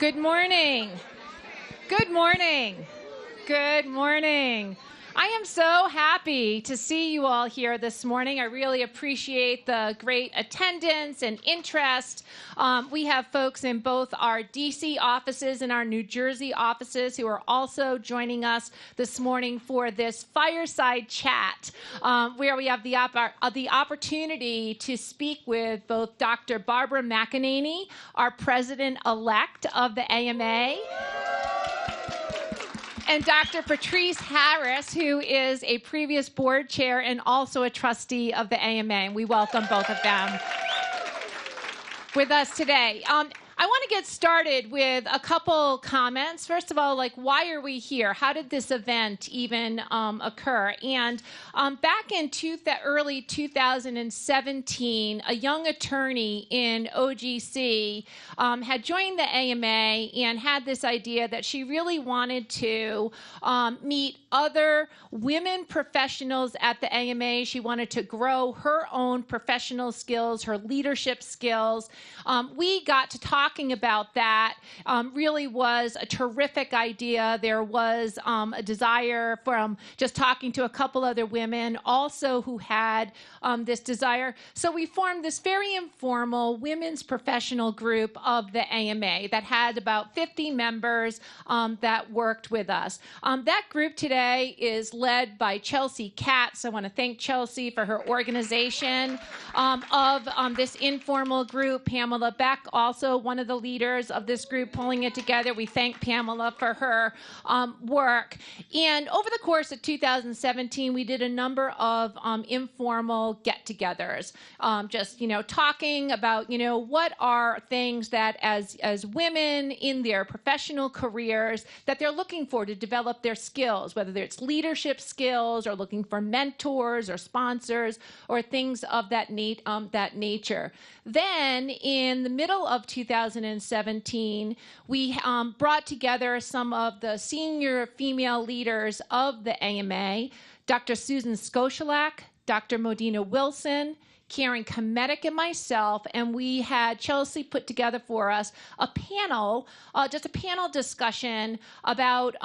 Good morning. Good morning. Good morning. I am so happy to see you all here this morning. I really appreciate the great attendance and interest. We have folks in both our DC offices and our New Jersey offices who are also joining us this morning for this Fireside Chat, where we have the opportunity to speak with both Dr. Barbara Mackaninee, our president-elect of the AMA, and Dr. Patrice Harris, who is a previous board chair and also a trustee of the AMA. And we welcome both of them with us today. I want to get started with a couple comments. First of all, why are we here? How did this event even occur? And back in early 2017, a young attorney in OGC had joined the AMA and had this idea that she really wanted to meet other women professionals at the AMA. She wanted to grow her own professional skills, her leadership skills. We got to talking about that. Really was a terrific idea. There was a desire from just talking to a couple other women also who had this desire. So we formed this very informal women's professional group of the AMA that had about 50 members that worked with us. That group today is led by Chelsea Katz. I want to thank Chelsea for her organization of this informal group. Pamela Beck, also one of the leaders of this group, pulling it together. We thank Pamela for her work. And over the course of 2017, we did a number of informal get-togethers, just, talking about, what are things that as women in their professional careers that they're looking for to develop their skills, whether it's leadership skills or looking for mentors or sponsors or things of that nature. Then in the middle of 2017, we brought together some of the senior female leaders of the AMA, Dr. Susan Skoshilak, Dr. Modena Wilson, Karen Kometic, and myself, and we had Chelsea put together for us a panel, just a panel discussion about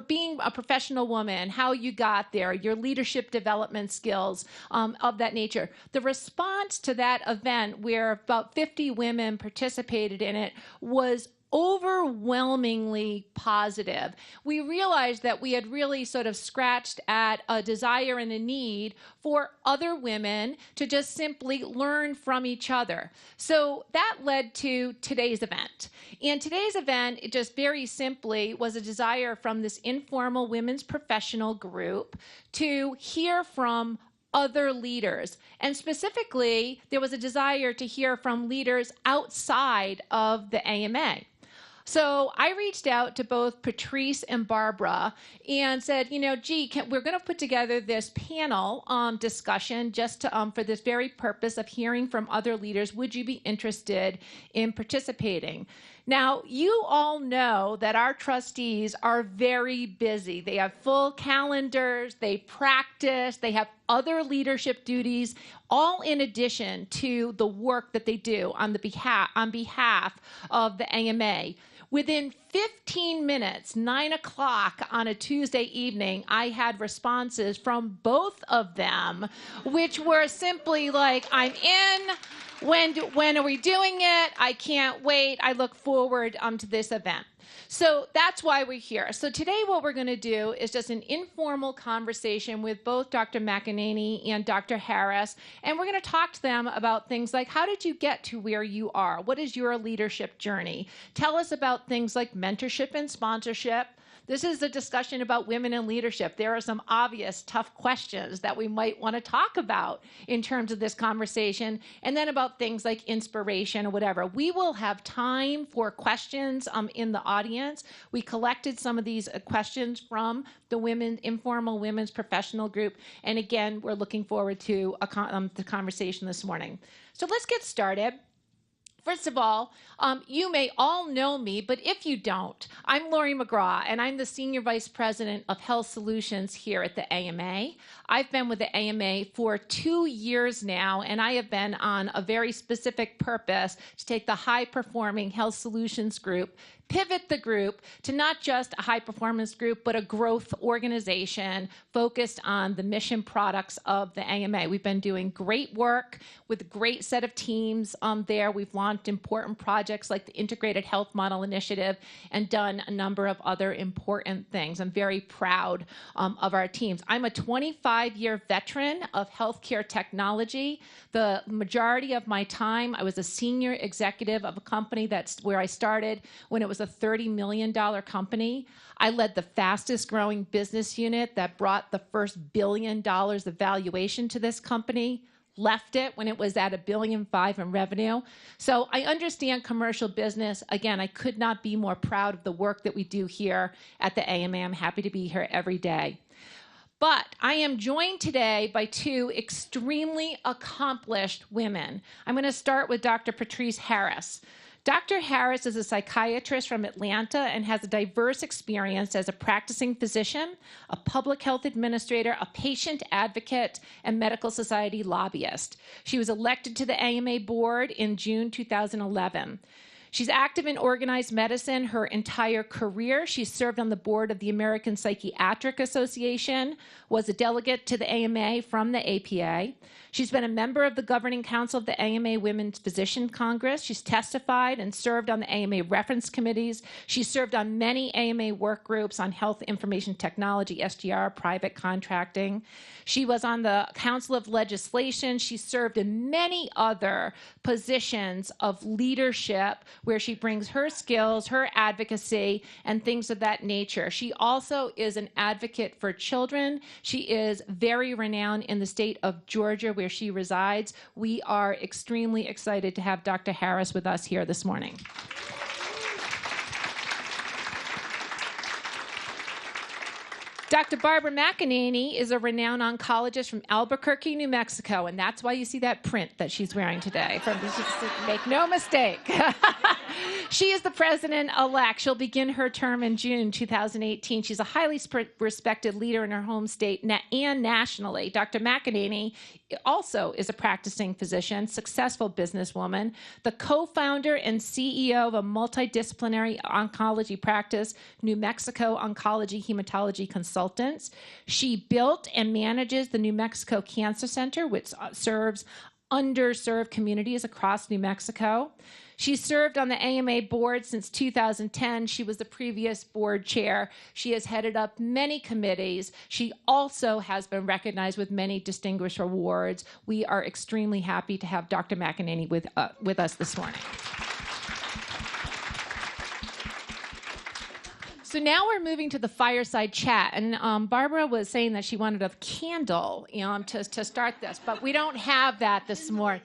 being a professional woman, how you got there, your leadership development skills of that nature. The response to that event, where about 50 women participated in it, was overwhelmingly positive. We realized that we had really sort of scratched at a desire and a need for other women to just simply learn from each other. So that led to today's event. And today's event, it just very simply was a desire from this informal women's professional group to hear from other leaders. And specifically, there was a desire to hear from leaders outside of the AMA. So I reached out to both Patrice and Barbara and said, we're going to put together this panel discussion just to, for this very purpose of hearing from other leaders. Would you be interested in participating? Now, you all know that our trustees are very busy. They have full calendars, they practice, they have other leadership duties, all in addition to the work that they do on behalf of the AMA. Within 15 minutes, 9 o'clock on a Tuesday evening, I had responses from both of them, which were simply like, I'm in. When are we doing it? I can't wait. I look forward to this event. So that's why we're here. So today what we're going to do is just an informal conversation with both Dr. Mackaninee and Dr. Harris, and we're going to talk to them about things like, how did you get to where you are? What is your leadership journey? Tell us about things like mentorship and sponsorship. This is a discussion about women in leadership. There are some obvious tough questions that we might want to talk about in terms of this conversation, and then about things like inspiration or whatever. We will have time for questions in the audience. We collected some of these questions from the informal women's professional group, and again, we're looking forward to the conversation this morning. So let's get started. First of all, you may all know me, but if you don't, I'm Lori McGraw, and I'm the Senior Vice President of Health Solutions here at the AMA. I've been with the AMA for 2 years now, and I have been on a very specific purpose to take the high-performing Health Solutions group, pivot the group to not just a high-performance group, but a growth organization focused on the mission products of the AMA. We've been doing great work with a great set of teams there. We've launched important projects like the Integrated Health Model Initiative and done a number of other important things. I'm very proud of our teams. I'm a 25-year veteran of healthcare technology. The majority of my time, I was a senior executive of a company that's where I started when it was a $30 million company. I led the fastest growing business unit that brought the first $1 billion of valuation to this company, left it when it was at $1.5 billion in revenue. So I understand commercial business. Again, I could not be more proud of the work that we do here at the AMA. I'm happy to be here every day. But I am joined today by two extremely accomplished women. I'm going to start with Dr. Patrice Harris. Dr. Harris is a psychiatrist from Atlanta and has a diverse experience as a practicing physician, a public health administrator, a patient advocate, and medical society lobbyist. She was elected to the AMA board in June 2011. She's active in organized medicine her entire career. She served on the board of the American Psychiatric Association, was a delegate to the AMA from the APA. She's been a member of the governing council of the AMA Women's Physician Congress. She's testified and served on the AMA reference committees. She served on many AMA work groups on health information technology, SGR, private contracting. She was on the Council of Legislation. She served in many other positions of leadership where she brings her skills, her advocacy, and things of that nature. She also is an advocate for children. She is very renowned in the state of Georgia, where she resides. We are extremely excited to have Dr. Harris with us here this morning. Dr. Barbara Mackaninee is a renowned oncologist from Albuquerque, New Mexico, and that's why you see that print that she's wearing today. Make no mistake. She is the president-elect. She'll begin her term in June 2018. She's a highly respected leader in her home state and nationally. Dr. Mackaninee also is a practicing physician, successful businesswoman, the co-founder and CEO of a multidisciplinary oncology practice, New Mexico Oncology Hematology Consultants. She built and manages the New Mexico Cancer Center, which serves underserved communities across New Mexico. She served on the AMA board since 2010. She was the previous board chair. She has headed up many committees. She also has been recognized with many distinguished awards. We are extremely happy to have Dr. Mackaninee with us this morning. So now we're moving to the Fireside Chat, and Barbara was saying that she wanted a candle, to start this, but we don't have that this morning.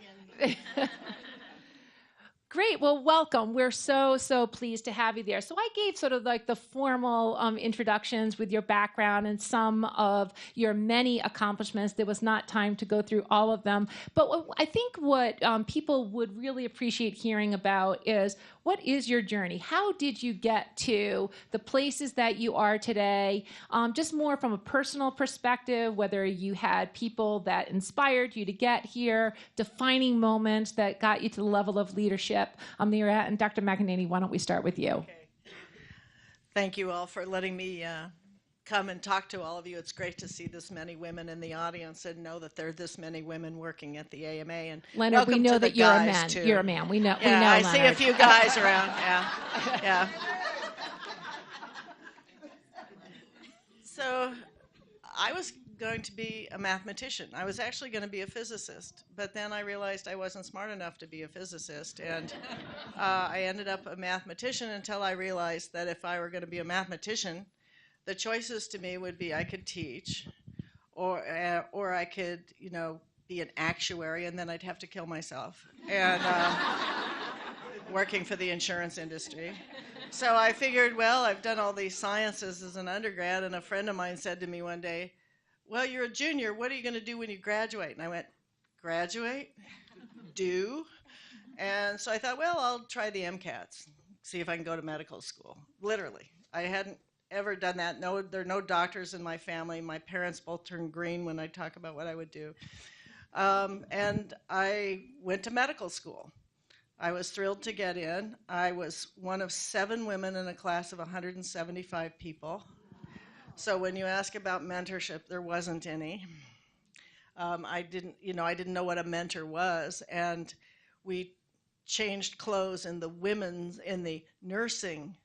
Great. Well, welcome. We're so pleased to have you there. So I gave sort of like the formal introductions with your background and some of your many accomplishments. There was not time to go through all of them. But I think what people would really appreciate hearing about is, what is your journey? How did you get to the places that you are today? Just more from a personal perspective, whether you had people that inspired you to get here, defining moments that got you to the level of leadership that you're at. And Dr. Mackaninee, why don't we start with you? Okay. Thank you all for letting me come and talk to all of you. It's great to see this many women in the audience and know that there are this many women working at the AMA. And Leonard, we know that you're a man. Too. You're a man. We know. Yeah, we know. I Leonard. see a few guys around. Yeah. So I was going to be a mathematician. I was actually going to be a physicist, but then I realized I wasn't smart enough to be a physicist, and I ended up a mathematician until I realized that if I were going to be a mathematician, the choices to me would be I could teach, or I could, be an actuary, and then I'd have to kill myself, and working for the insurance industry. So I figured, well, I've done all these sciences as an undergrad, and a friend of mine said to me one day, well, you're a junior. What are you going to do when you graduate? And I went, graduate? Do? And so I thought, well, I'll try the MCATs, see if I can go to medical school. Literally. I hadn't ever done that. No, there are no doctors in my family. My parents both turned green when I talk about what I would do. And I went to medical school. I was thrilled to get in. I was one of 7 women in a class of 175 people. So when you ask about mentorship, there wasn't any. I didn't know what a mentor was, and we changed clothes in the nursing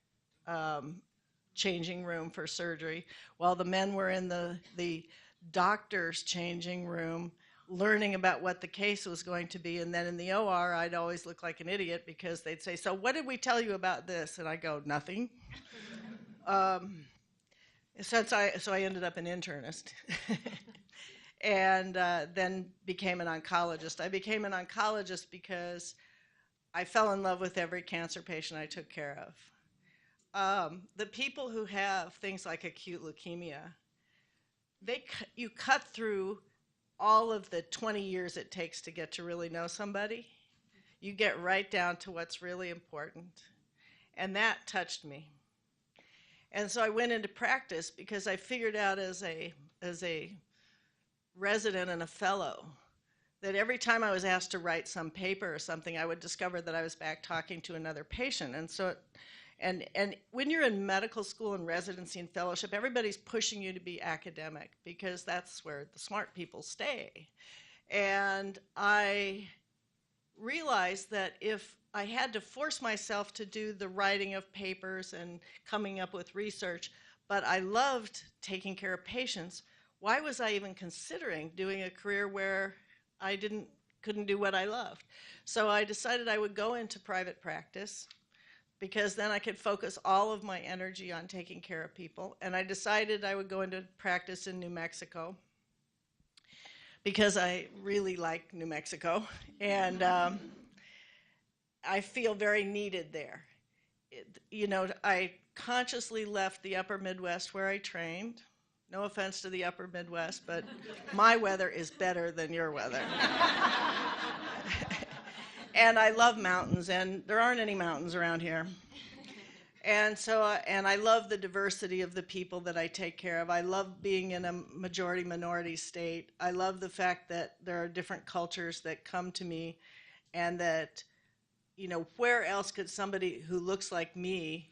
changing room for surgery, while the men were in the doctor's changing room learning about what the case was going to be. And then in the OR, I'd always look like an idiot because they'd say, so what did we tell you about this? And I go, nothing. So I ended up an internist. And then became an oncologist. I became an oncologist because I fell in love with every cancer patient I took care of. The people who have things like acute leukemia, you cut through all of the 20 years it takes to get to really know somebody. You get right down to what's really important. And that touched me. And so I went into practice because I figured out as a resident and a fellow that every time I was asked to write some paper or something, I would discover that I was back talking to another patient. And so, and when you're in medical school and residency and fellowship, everybody's pushing you to be academic because that's where the smart people stay. And I realized that if I had to force myself to do the writing of papers and coming up with research, but I loved taking care of patients, why was I even considering doing a career where I couldn't do what I loved? So I decided I would go into private practice because then I could focus all of my energy on taking care of people. And I decided I would go into practice in New Mexico because I really like New Mexico. And I feel very needed there. I consciously left the upper Midwest where I trained. No offense to the upper Midwest, but my weather is better than your weather. And I love mountains, and there aren't any mountains around here. And so, and I love the diversity of the people that I take care of. I love being in a majority-minority state. I love the fact that there are different cultures that come to me, and that, where else could somebody who looks like me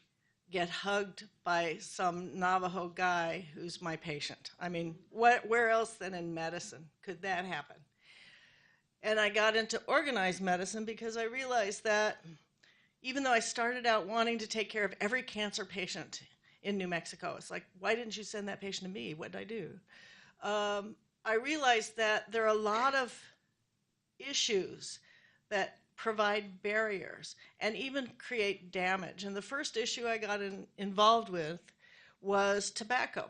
get hugged by some Navajo guy who's my patient? I mean, where else than in medicine could that happen? And I got into organized medicine because I realized that even though I started out wanting to take care of every cancer patient in New Mexico, it's like, why didn't you send that patient to me? What did I do? I realized that there are a lot of issues that provide barriers and even create damage. And the first issue I got involved with was tobacco.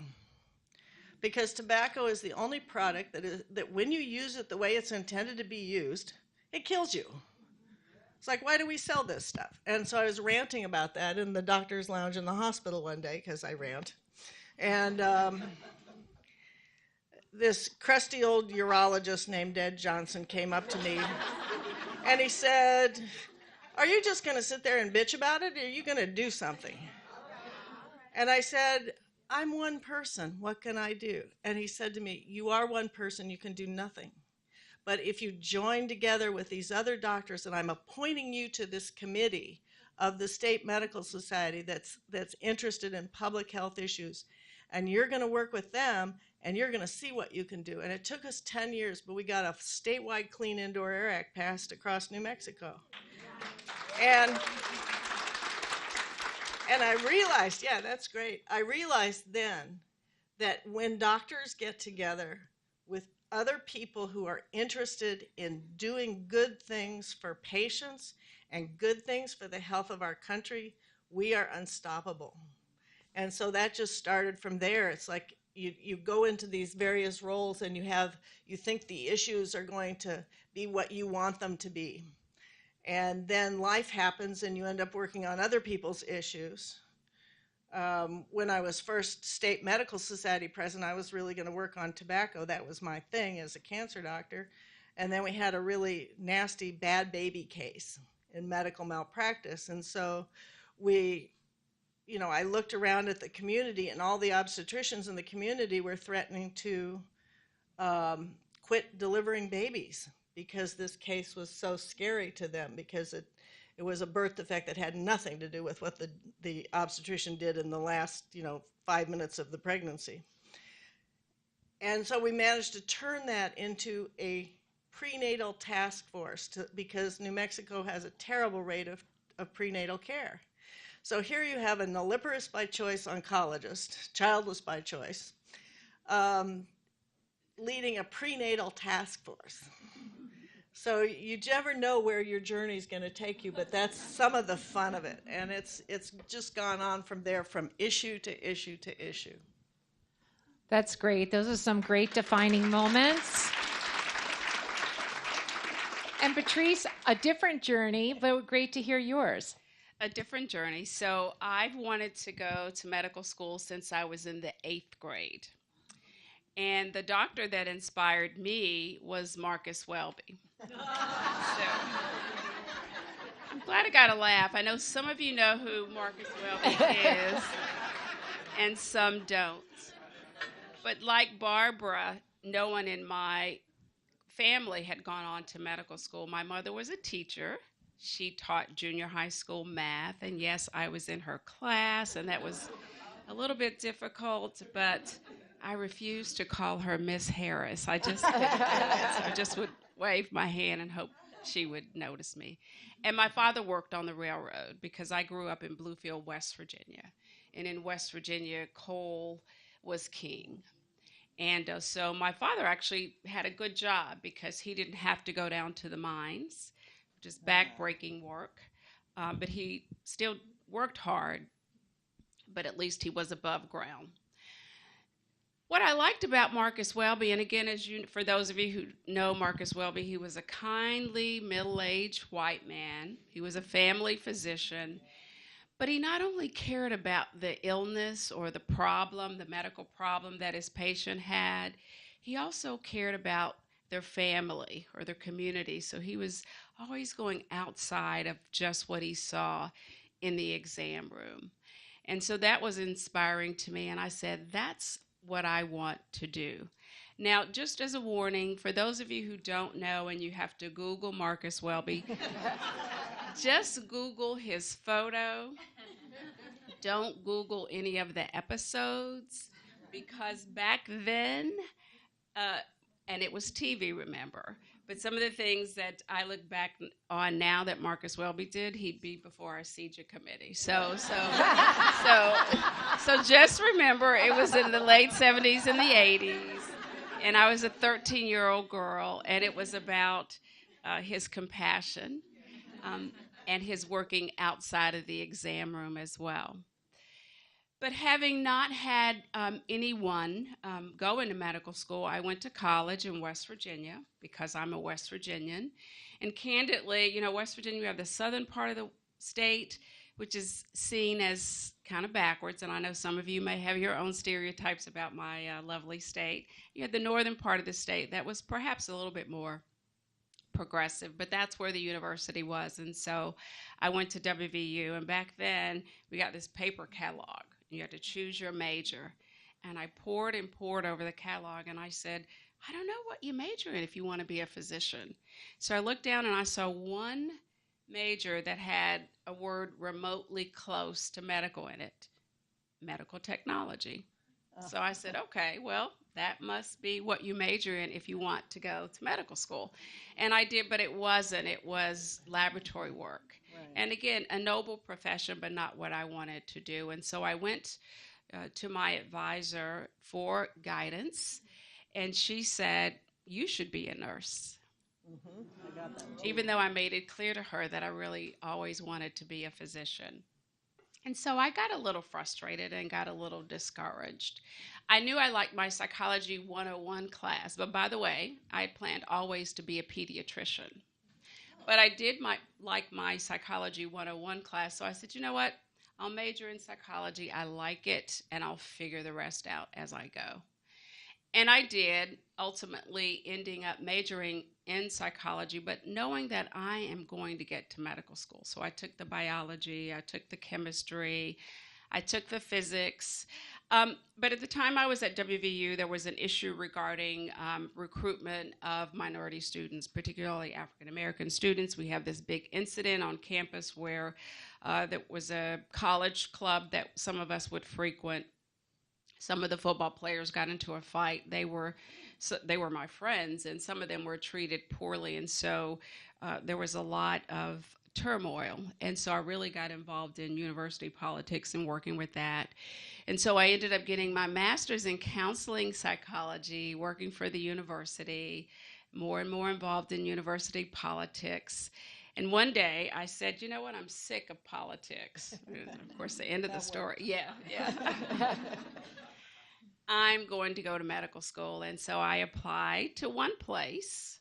Because tobacco is the only product that when you use it the way it's intended to be used, it kills you. It's like, why do we sell this stuff? And so I was ranting about that in the doctor's lounge in the hospital one day, because I rant. And this crusty old urologist named Ed Johnson came up to me, and he said, are you just going to sit there and bitch about it, or are you going to do something? And I said, I'm one person. What can I do? And he said to me, you are one person. You can do nothing. But if you join together with these other doctors, and I'm appointing you to this committee of the State Medical Society that's interested in public health issues, and you're going to work with them, and you're going to see what you can do. And it took us 10 years, but we got a statewide Clean Indoor Air Act passed across New Mexico. And I realized, yeah, that's great. I realized then that when doctors get together with other people who are interested in doing good things for patients and good things for the health of our country, we are unstoppable. And so that just started from there. It's like you go into these various roles and you think the issues are going to be what you want them to be. And then life happens and you end up working on other people's issues. When I was first State Medical Society president, I was really going to work on tobacco. That was my thing as a cancer doctor. And then we had a really nasty bad baby case in medical malpractice. And so I looked around at the community, and all the obstetricians in the community were threatening to quit delivering babies because this case was so scary to them, because it was a birth defect that had nothing to do with what the obstetrician did in the last 5 minutes of the pregnancy. And so we managed to turn that into a prenatal task force because New Mexico has a terrible rate of prenatal care. So here you have a nulliparous by choice oncologist, childless by choice, leading a prenatal task force. So you never know where your journey is going to take you, but that's some of the fun of it. And it's just gone on from there, from issue to issue to issue. That's great. Those are some great defining moments. And Patrice, a different journey, but great to hear yours. A different journey. So I've wanted to go to medical school since I was in the 8th grade. And the doctor that inspired me was Marcus Welby. So I'm glad I got a laugh. I know some of you know who Marcus Welby is, and some don't. But like Barbara, no one in my family had gone on to medical school. My mother was a teacher. She taught junior high school math, and yes, I was in her class, and that was a little bit difficult, but I refused to call her Miss Harris. I just couldn't do it. So I just would wave my hand and hope she would notice me. And my father worked on the railroad because I grew up in Bluefield, West Virginia. And in West Virginia, coal was king. And so my father actually had a good job because he didn't have to go down to the mines, just back-breaking work. But he still worked hard, but at least he was above ground. What I liked about Marcus Welby, and again, for those of you who know Marcus Welby, he was a kindly, middle-aged white man. He was a family physician, but he not only cared about the illness or the problem, the medical problem that his patient had, he also cared about their family or their community. So he was always going outside of just what he saw in the exam room. And so that was inspiring to me, and I said, that's what I want to do. Now, just as a warning, for those of you who don't know and you have to Google Marcus Welby, just Google his photo. Don't Google any of the episodes, because back then, and it was TV, remember, but some of the things that I look back on now that Marcus Welby did, he'd be before our CJA committee. So just remember, it was in the late 70s and the 80s, and I was a 13-year-old girl, and it was about his compassion and his working outside of the exam room as well. But having not had anyone go into medical school, I went to college in West Virginia because I'm a West Virginian. And candidly, West Virginia, we have the southern part of the state, which is seen as kind of backwards. And I know some of you may have your own stereotypes about my lovely state. You had the northern part of the state that was perhaps a little bit more progressive, but that's where the university was. And so I went to WVU, and back then we got this paper catalog. You had to choose your major. And I poured and poured over the catalog, and I said, I don't know what you major in if you want to be a physician. So I looked down and I saw one major that had a word remotely close to medical in it, medical technology. So I said, okay, well, that must be what you major in if you want to go to medical school. And I did, but it wasn't. It was laboratory work. Right. And again, a noble profession, but not what I wanted to do. And so I went to my advisor for guidance, and she said, you should be a nurse. Mm-hmm. I got that too. Even though I made it clear to her that I really always wanted to be a physician. And so I got a little frustrated and got a little discouraged. I knew I liked my Psychology 101 class, but by the way, I had planned always to be a pediatrician. But I did like my Psychology 101 class, so I said, you know what? I'll major in psychology. I like it, and I'll figure the rest out as I go. And I did, ultimately ending up majoring in psychology, but knowing that I am going to get to medical school. So I took the biology, I took the chemistry, I took the physics. But at the time I was at WVU, there was an issue regarding recruitment of minority students, particularly African American students. We have this big incident on campus where there was a college club that some of us would frequent. Some of the football players got into a fight. They were my friends, and some of them were treated poorly, and so there was a lot of turmoil. And so I really got involved in university politics and working with that. And so I ended up getting my master's in counseling psychology, working for the university, more and more involved in university politics. And one day I said, you know what, I'm sick of politics. Of course, the end of the story. Yeah. I'm going to go to medical school. And so I applied to one place.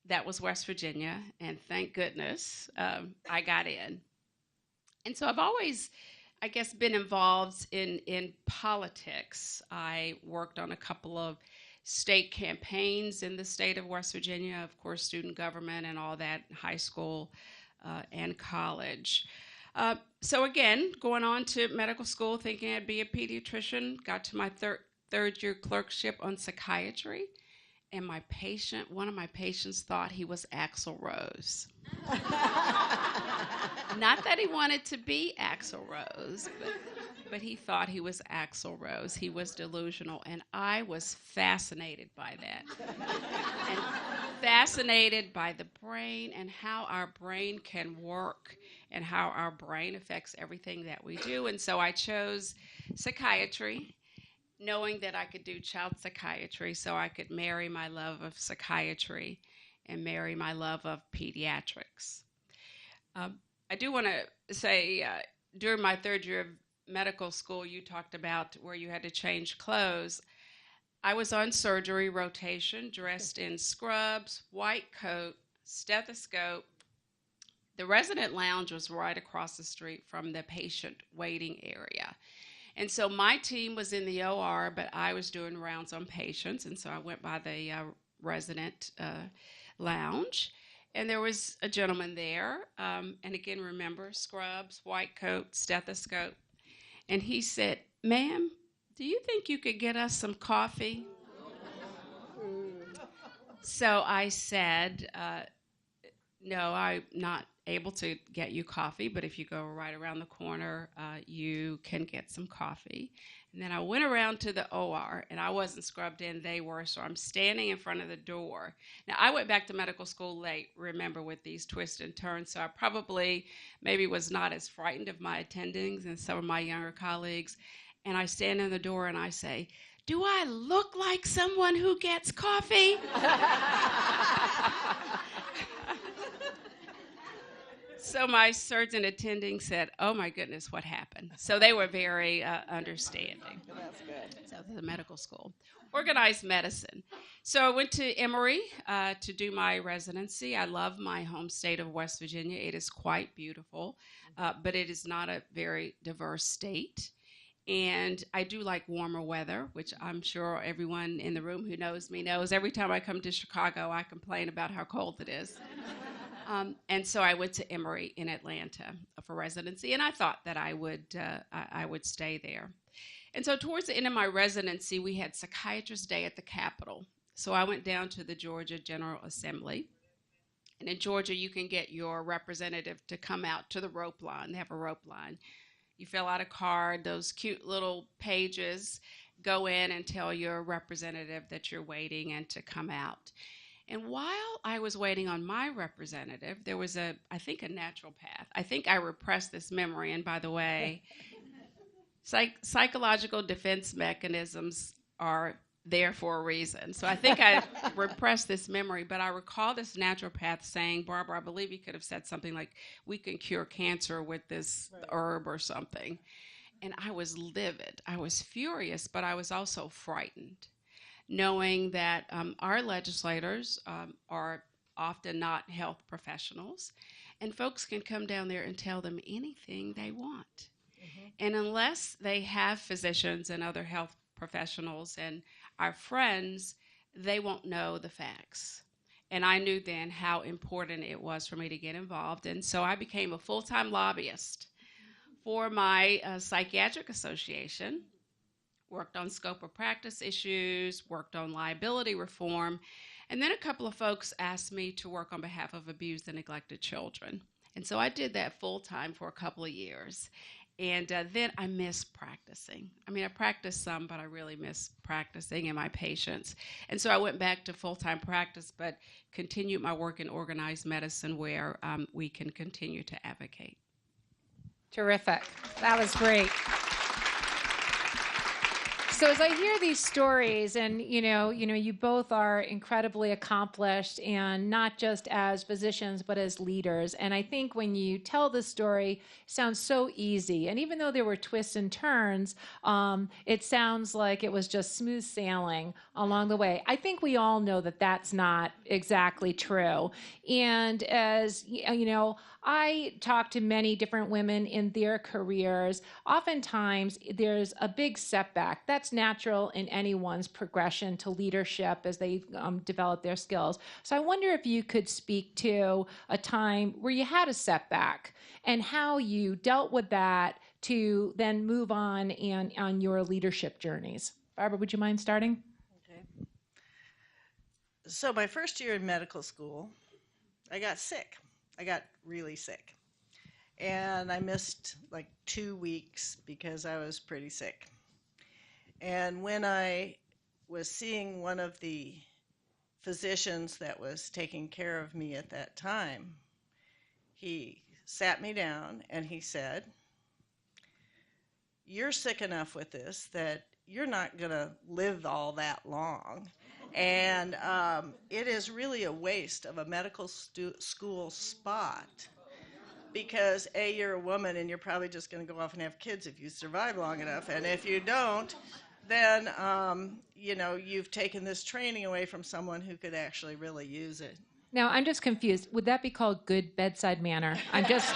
That was West Virginia, and thank goodness I got in. And so I've always, I guess, been involved in politics. I worked on a couple of state campaigns in the state of West Virginia, of course, student government and all that, high school and college. So again, going on to medical school, thinking I'd be a pediatrician, got to my third year clerkship on psychiatry. And one of my patients thought he was Axl Rose. Not that he wanted to be Axl Rose, but he thought he was Axl Rose. He was delusional, and I was fascinated by that. And fascinated by the brain and how our brain can work and how our brain affects everything that we do. And so I chose psychiatry, knowing that I could do child psychiatry, so I could marry my love of psychiatry and marry my love of pediatrics. I do want to say, during my third year of medical school, you talked about where you had to change clothes. I was on surgery rotation, dressed in scrubs, white coat, stethoscope. The resident lounge was right across the street from the patient waiting area. And so my team was in the OR, but I was doing rounds on patients, and so I went by the resident lounge, and there was a gentleman there, and again, remember, scrubs, white coat, stethoscope, and he said, "Ma'am, do you think you could get us some coffee?" So I said, "No, I'm not able to get you coffee, but if you go right around the corner, you can get some coffee." And then I went around to the OR, and I wasn't scrubbed in, they were, so I'm standing in front of the door. Now, I went back to medical school late, remember, with these twists and turns, so I probably maybe was not as frightened of my attendings and some of my younger colleagues. And I stand in the door and I say, "Do I look like someone who gets coffee?" So my surgeon attending said, "Oh my goodness, what happened?" So they were very understanding. That's good. So the medical school. Organized medicine. So I went to Emory to do my residency. I love my home state of West Virginia. It is quite beautiful, but it is not a very diverse state. And I do like warmer weather, which I'm sure everyone in the room who knows me knows. Every time I come to Chicago, I complain about how cold it is. And so I went to Emory in Atlanta for residency, and I thought that I would stay there. And so towards the end of my residency, we had Psychiatrist Day at the Capitol. So I went down to the Georgia General Assembly. And in Georgia, you can get your representative to come out to the rope line. They have a rope line. You fill out a card, those cute little pages, go in and tell your representative that you're waiting and to come out. And while I was waiting on my representative, there was I think a naturopath. I think I repressed this memory. And by the way, psychological defense mechanisms are there for a reason. So I think I repressed this memory, but I recall this naturopath saying, "Barbara, I believe you could have said something like, 'We can cure cancer with this herb or something.'" And I was livid. I was furious, but I was also frightened, knowing that our legislators are often not health professionals, and folks can come down there and tell them anything they want. Mm-hmm. And unless they have physicians and other health professionals and our friends, they won't know the facts. And I knew then how important it was for me to get involved. And so I became a full-time lobbyist for my psychiatric association, worked on scope of practice issues, worked on liability reform. And then a couple of folks asked me to work on behalf of abused and neglected children. And so I did that full-time for a couple of years. And then I missed practicing. I mean, I practiced some, but I really missed practicing and my patients. And so I went back to full-time practice, but continued my work in organized medicine where we can continue to advocate. Terrific. That was great. So as I hear these stories, and you both are incredibly accomplished, and not just as physicians, but as leaders. And I think when you tell the story, it sounds so easy. And even though there were twists and turns, it sounds like it was just smooth sailing along the way. I think we all know that that's not exactly true. And as I talk to many different women in their careers. Oftentimes, there's a big setback. That's natural in anyone's progression to leadership as they develop their skills. So I wonder if you could speak to a time where you had a setback and how you dealt with that to then move on on your leadership journeys. Barbara, would you mind starting? Okay. So my first year in medical school, I got sick. I got really sick. And I missed like 2 weeks because I was pretty sick. And when I was seeing one of the physicians that was taking care of me at that time, he sat me down and he said, "You're sick enough with this that you're not going to live all that long. And it is really a waste of a medical school spot because, A, you're a woman and you're probably just going to go off and have kids if you survive long enough. And if you don't, then, you've taken this training away from someone who could actually really use it." Now, I'm just confused. Would that be called good bedside manner? I'm just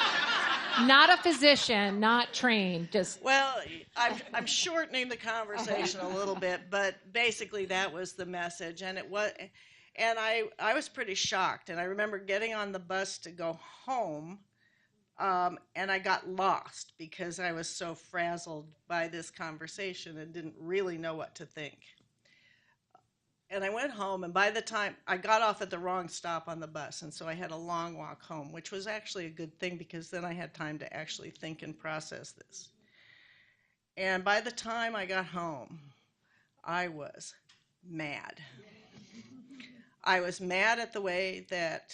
not a physician, not trained, just... Well, I'm shortening the conversation a little bit, but basically that was the message, and I was pretty shocked, and I remember getting on the bus to go home, and I got lost because I was so frazzled by this conversation and didn't really know what to think. And I went home, and by the time I got off at the wrong stop on the bus, and so I had a long walk home, which was actually a good thing because then I had time to actually think and process this. And by the time I got home, I was mad. I was mad at the way that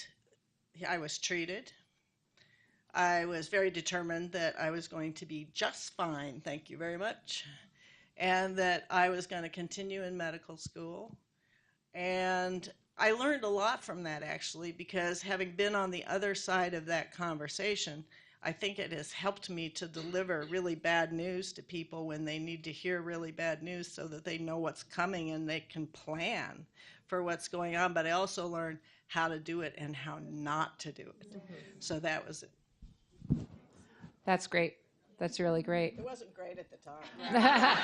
I was treated. I was very determined that I was going to be just fine, thank you very much, and that I was going to continue in medical school. And I learned a lot from that, actually, because having been on the other side of that conversation, I think it has helped me to deliver really bad news to people when they need to hear really bad news so that they know what's coming and they can plan for what's going on. But I also learned how to do it and how not to do it. Mm-hmm. So that was it. That's great. That's really great. It wasn't great at the time.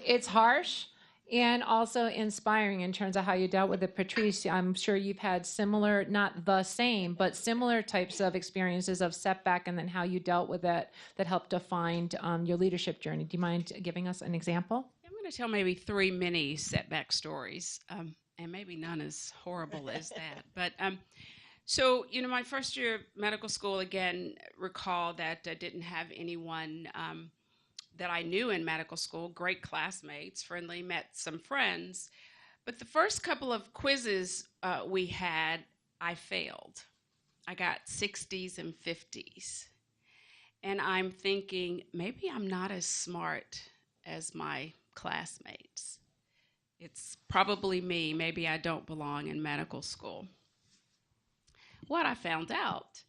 It's harsh. And also inspiring in terms of how you dealt with it. Patrice, I'm sure you've had similar, not the same, but similar types of experiences of setback and then how you dealt with it that helped define your leadership journey. Do you mind giving us an example? I'm going to tell maybe 3 mini setback stories, and maybe none as horrible as that. But so, my first year of medical school, again, recall that I didn't have anyone that I knew in medical school, great classmates, friendly, met some friends. But the first couple of quizzes we had, I failed. I got 60s and 50s. And I'm thinking, maybe I'm not as smart as my classmates. It's probably me. Maybe I don't belong in medical school. What I found out,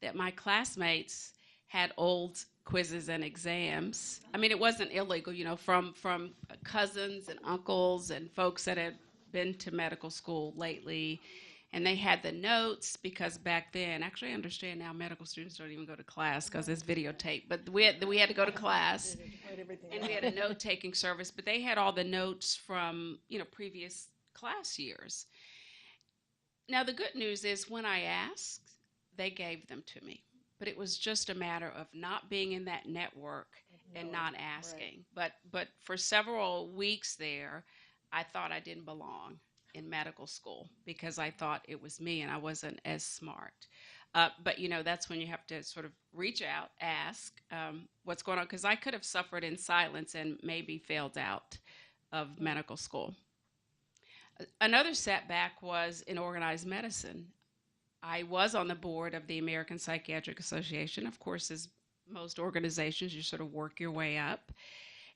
that my classmates had old quizzes and exams. I mean, it wasn't illegal, from cousins and uncles and folks that had been to medical school lately. And they had the notes because back then, actually I understand now medical students don't even go to class because it's videotape. But we had to go to class, and we had a note-taking service. But they had all the notes from, previous class years. Now, the good news is when I asked, they gave them to me. But it was just a matter of not being in that network and not asking. Right. But for several weeks there, I thought I didn't belong in medical school because I thought it was me and I wasn't as smart. But, that's when you have to sort of reach out, ask what's going on, because I could have suffered in silence and maybe failed out of medical school. Another setback was in organized medicine. I was on the board of the American Psychiatric Association. Of course, as most organizations, you sort of work your way up.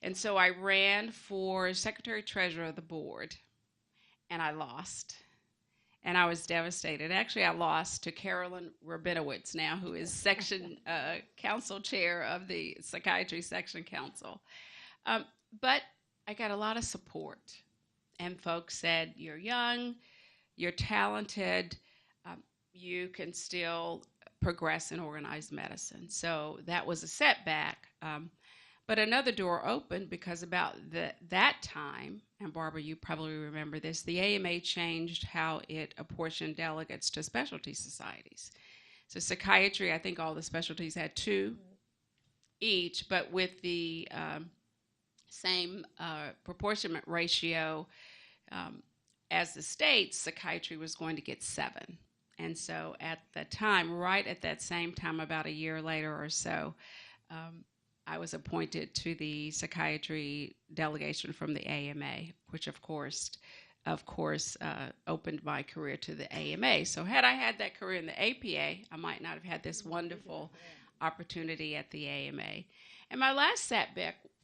And so I ran for secretary-treasurer of the board, and I lost. And I was devastated. Actually, I lost to Carolyn Rabinowitz now, who is section council chair of the Psychiatry Section Council. But I got a lot of support. And folks said, you're young, you're talented, you can still progress in organized medicine. So that was a setback. But another door opened because about that time, and Barbara, you probably remember this, the AMA changed how it apportioned delegates to specialty societies. So psychiatry, I think all the specialties had 2 each, but with the same proportionate ratio as the states, psychiatry was going to get 7. And so at the time, right at that same time, about a year later or so, I was appointed to the psychiatry delegation from the AMA, which of course, opened my career to the AMA. So had I had that career in the APA, I might not have had this wonderful opportunity at the AMA. And my last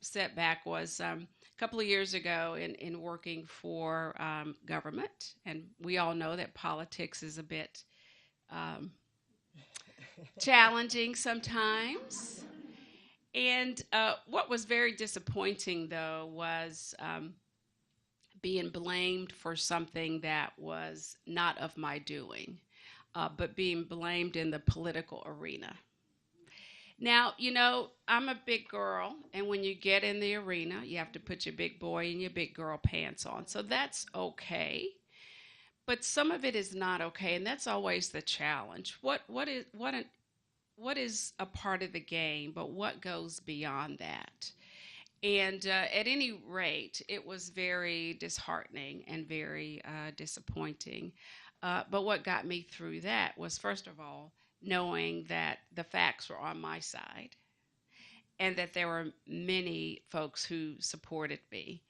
setback was a couple of years ago in working for government. And we all know that politics is a bit challenging sometimes. And what was very disappointing, though, was being blamed for something that was not of my doing, but being blamed in the political arena. Now, I'm a big girl, and when you get in the arena, you have to put your big boy and your big girl pants on. So that's okay. But some of it is not okay, and that's always the challenge. What is a part of the game, but what goes beyond that? And at any rate, it was very disheartening and very disappointing. But what got me through that was, first of all, knowing that the facts were on my side and that there were many folks who supported me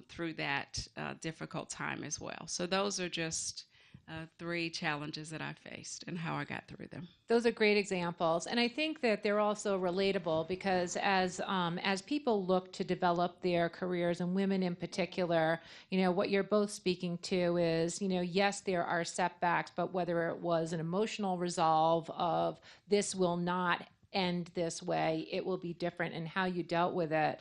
through that difficult time as well. So those are just 3 challenges that I faced and how I got through them. Those are great examples, and I think that they're also relatable because as people look to develop their careers, and women in particular, what you're both speaking to is, yes, there are setbacks, but whether it was an emotional resolve of this will not end this way, it will be different, and how you dealt with it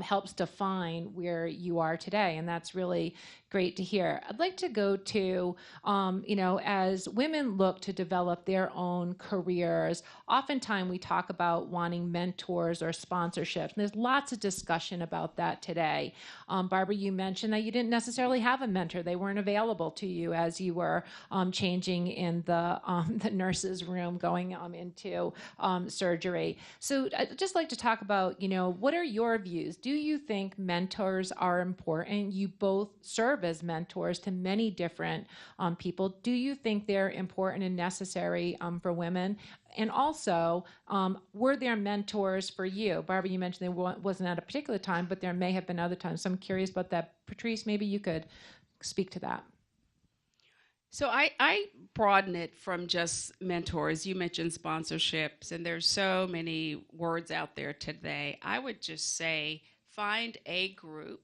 helps define where you are today, and that's really great to hear. I'd like to go to, as women look to develop their own careers, oftentimes we talk about wanting mentors or sponsorships, and there's lots of discussion about that today. Barbara, you mentioned that you didn't necessarily have a mentor. They weren't available to you as you were changing in the nurse's room, going into surgery. So I'd just like to talk about, what are your views? Do you think mentors are important? You both serve as mentors to many different people. Do you think they're important and necessary for women? And also, were there mentors for you? Barbara, you mentioned there wasn't at a particular time, but there may have been other times. So I'm curious about that. Patrice, maybe you could speak to that. So I broaden it from just mentors. You mentioned sponsorships, and there's so many words out there today. I would just say find a group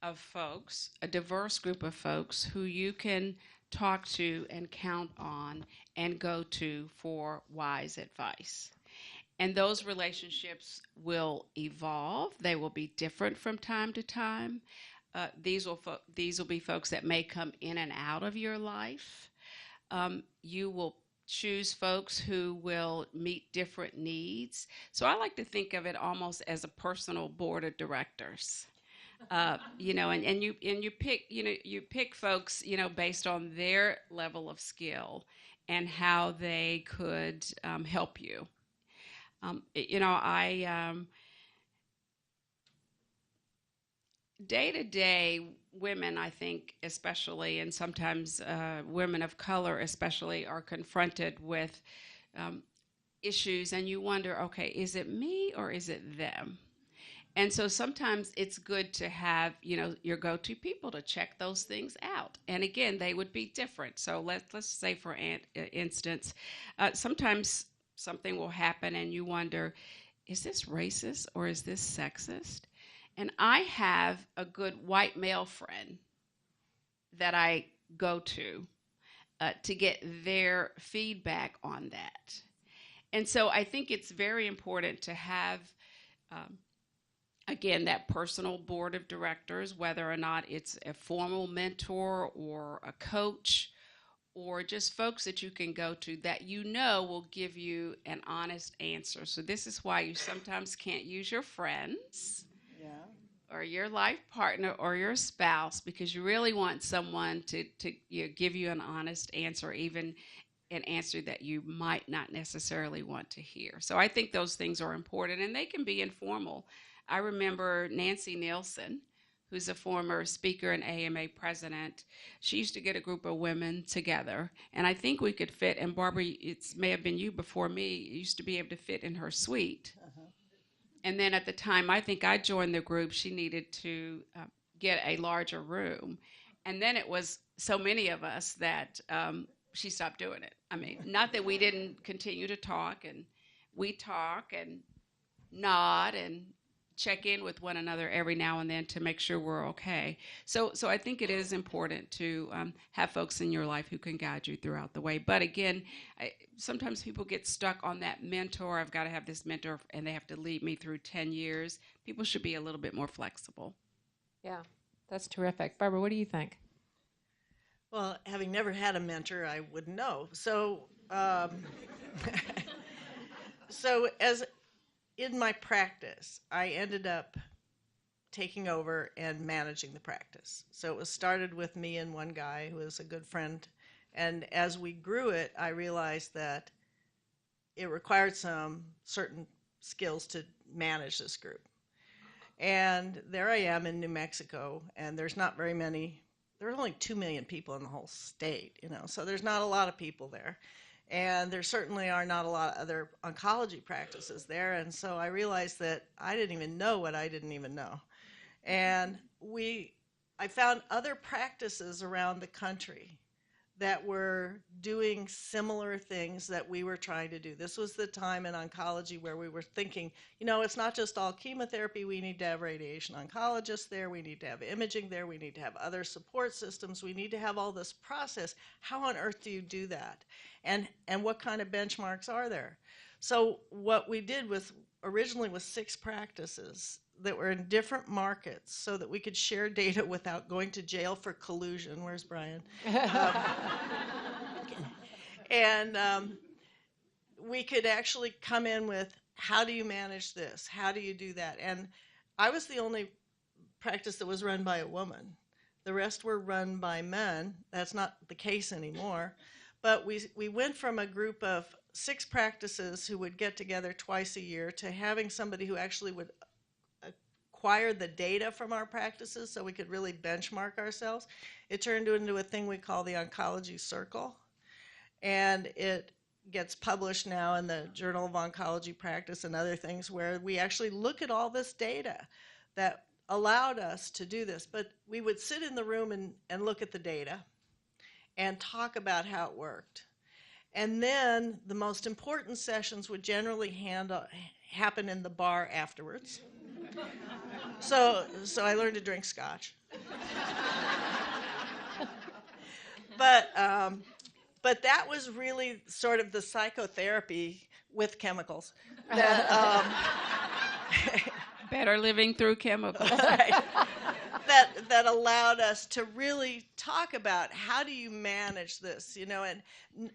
of folks, a diverse group of folks who you can talk to and count on and go to for wise advice. And those relationships will evolve. They will be different from time to time. These will be folks that may come in and out of your life. You will choose folks who will meet different needs. So I like to think of it almost as a personal board of directors. And you pick, you pick folks, based on their level of skill and how they could help you. I day to day, women, I think, especially, and sometimes women of color, especially, are confronted with issues, and you wonder, okay, is it me or is it them? And so sometimes it's good to have, your go-to people to check those things out. And again, they would be different. So let's say, for instance, sometimes something will happen and you wonder, is this racist or is this sexist? And I have a good white male friend that I go to get their feedback on that. And so I think it's very important to have again, that personal board of directors, whether or not it's a formal mentor or a coach or just folks that you can go to that will give you an honest answer. So this is why you sometimes can't use your friends or your life partner or your spouse, because you really want someone to give you an honest answer, even an answer that you might not necessarily want to hear. So I think those things are important, and they can be informal. I remember Nancy Nielsen, who's a former speaker and AMA president. She used to get a group of women together, and I think we could fit, and Barbara, it may have been you before me, used to be able to fit in her suite. And then at the time, I think I joined the group, she needed to get a larger room. And then it was so many of us that she stopped doing it. I mean, not that we didn't continue to talk, and we talk and nod and check in with one another every now and then to make sure we're okay. So I think it is important to have folks in your life who can guide you throughout the way. But again, sometimes people get stuck on that mentor. I've got to have this mentor, and they have to lead me through 10 years. People should be a little bit more flexible. Yeah, that's terrific. Barbara, what do you think? Well, having never had a mentor, I wouldn't know. So, so as in my practice, I ended up taking over and managing the practice. So it was started with me and one guy who was a good friend. And as we grew it, I realized that it required some certain skills to manage this group. And there I am in New Mexico, and there's not very many. There are only 2 million people in the whole state, so there's not a lot of people there. And there certainly are not a lot of other oncology practices there. And so I realized that I didn't even know what I didn't even know. And I found other practices around the country that were doing similar things that we were trying to do. This was the time in oncology where we were thinking, it's not just all chemotherapy. We need to have radiation oncologists there. We need to have imaging there. We need to have other support systems. We need to have all this process. How on earth do you do that? And what kind of benchmarks are there? So what we did was originally was 6 practices that were in different markets so that we could share data without going to jail for collusion. Where's Brian? And we could actually come in with, how do you manage this? How do you do that? And I was the only practice that was run by a woman. The rest were run by men. That's not the case anymore. But we went from a group of 6 practices who would get together twice a year to having somebody who actually would acquire the data from our practices so we could really benchmark ourselves. It turned into a thing we call the Oncology Circle, and it gets published now in the Journal of Oncology Practice and other things, where we actually look at all this data that allowed us to do this. But we would sit in the room and look at the data and talk about how it worked. And then the most important sessions would generally happen in the bar afterwards. So I learned to drink scotch. But that was really sort of the psychotherapy with chemicals. That, Better living through chemicals. Right. That allowed us to really talk about, how do you manage this, and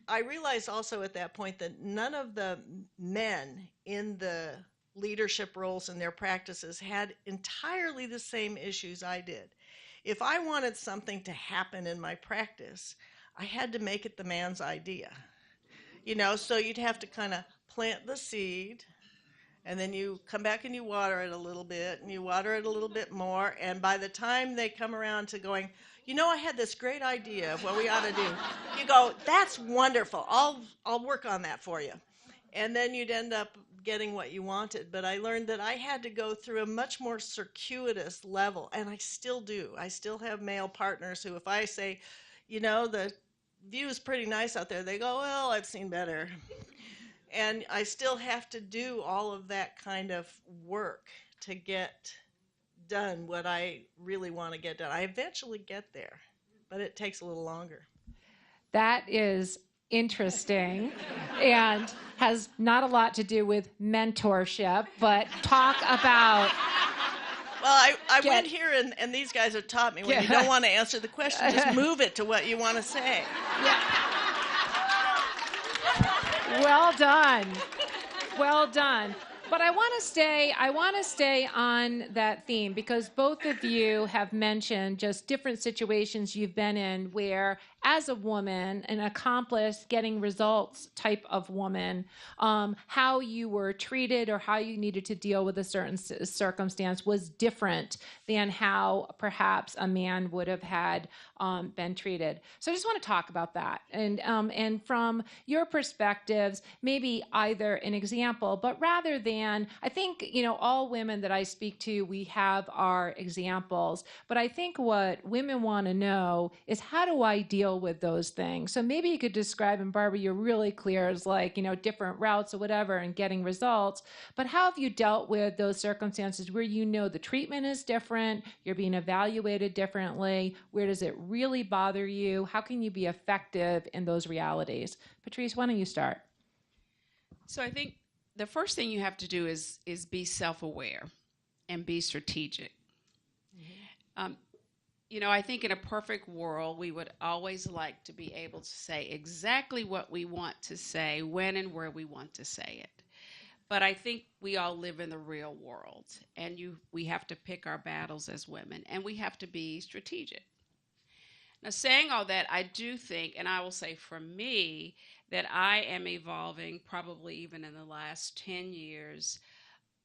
I realized also at that point that none of the men in the leadership roles in their practices had entirely the same issues I did. If I wanted something to happen in my practice, I had to make it the man's idea. So you'd have to kind of plant the seed, and then you come back and you water it a little bit, and you water it a little bit more, and by the time they come around to going, I had this great idea of what we ought to do, you go, that's wonderful, I'll work on that for you. And then you'd end up getting what you wanted. But I learned that I had to go through a much more circuitous level, and I still do. I still have male partners who, if I say, the view is pretty nice out there, they go, well, I've seen better. And I still have to do all of that kind of work to get done what I really want to get done. I eventually get there, but it takes a little longer. That is interesting and has not a lot to do with mentorship, but talk about... Well, I went here, and these guys have taught me when you don't want to answer the question, just move it to what you want to say. Yeah. Well done. Well done. But I want to stay on that theme, because both of you have mentioned just different situations you've been in where, as a woman, an accomplished, getting results type of woman, how you were treated or how you needed to deal with a certain circumstance was different than how perhaps a man would have had been treated. So I just want to talk about that. And from your perspectives, maybe either an example, but rather than, I think, all women that I speak to, we have our examples. But I think what women want to know is, how do I deal with those things? So maybe you could describe, and Barbara, you're really clear as different routes or whatever and getting results. But how have you dealt with those circumstances where the treatment is different, you're being evaluated differently? Where does it really bother you? How can you be effective in those realities? Patrice, why don't you start? So I think the first thing you have to do is be self-aware and be strategic. Mm-hmm. I think in a perfect world, we would always like to be able to say exactly what we want to say, when and where we want to say it. But I think we all live in the real world, and we have to pick our battles as women, and we have to be strategic. Now, saying all that, I do think, and I will say for me, that I am evolving probably even in the last 10 years,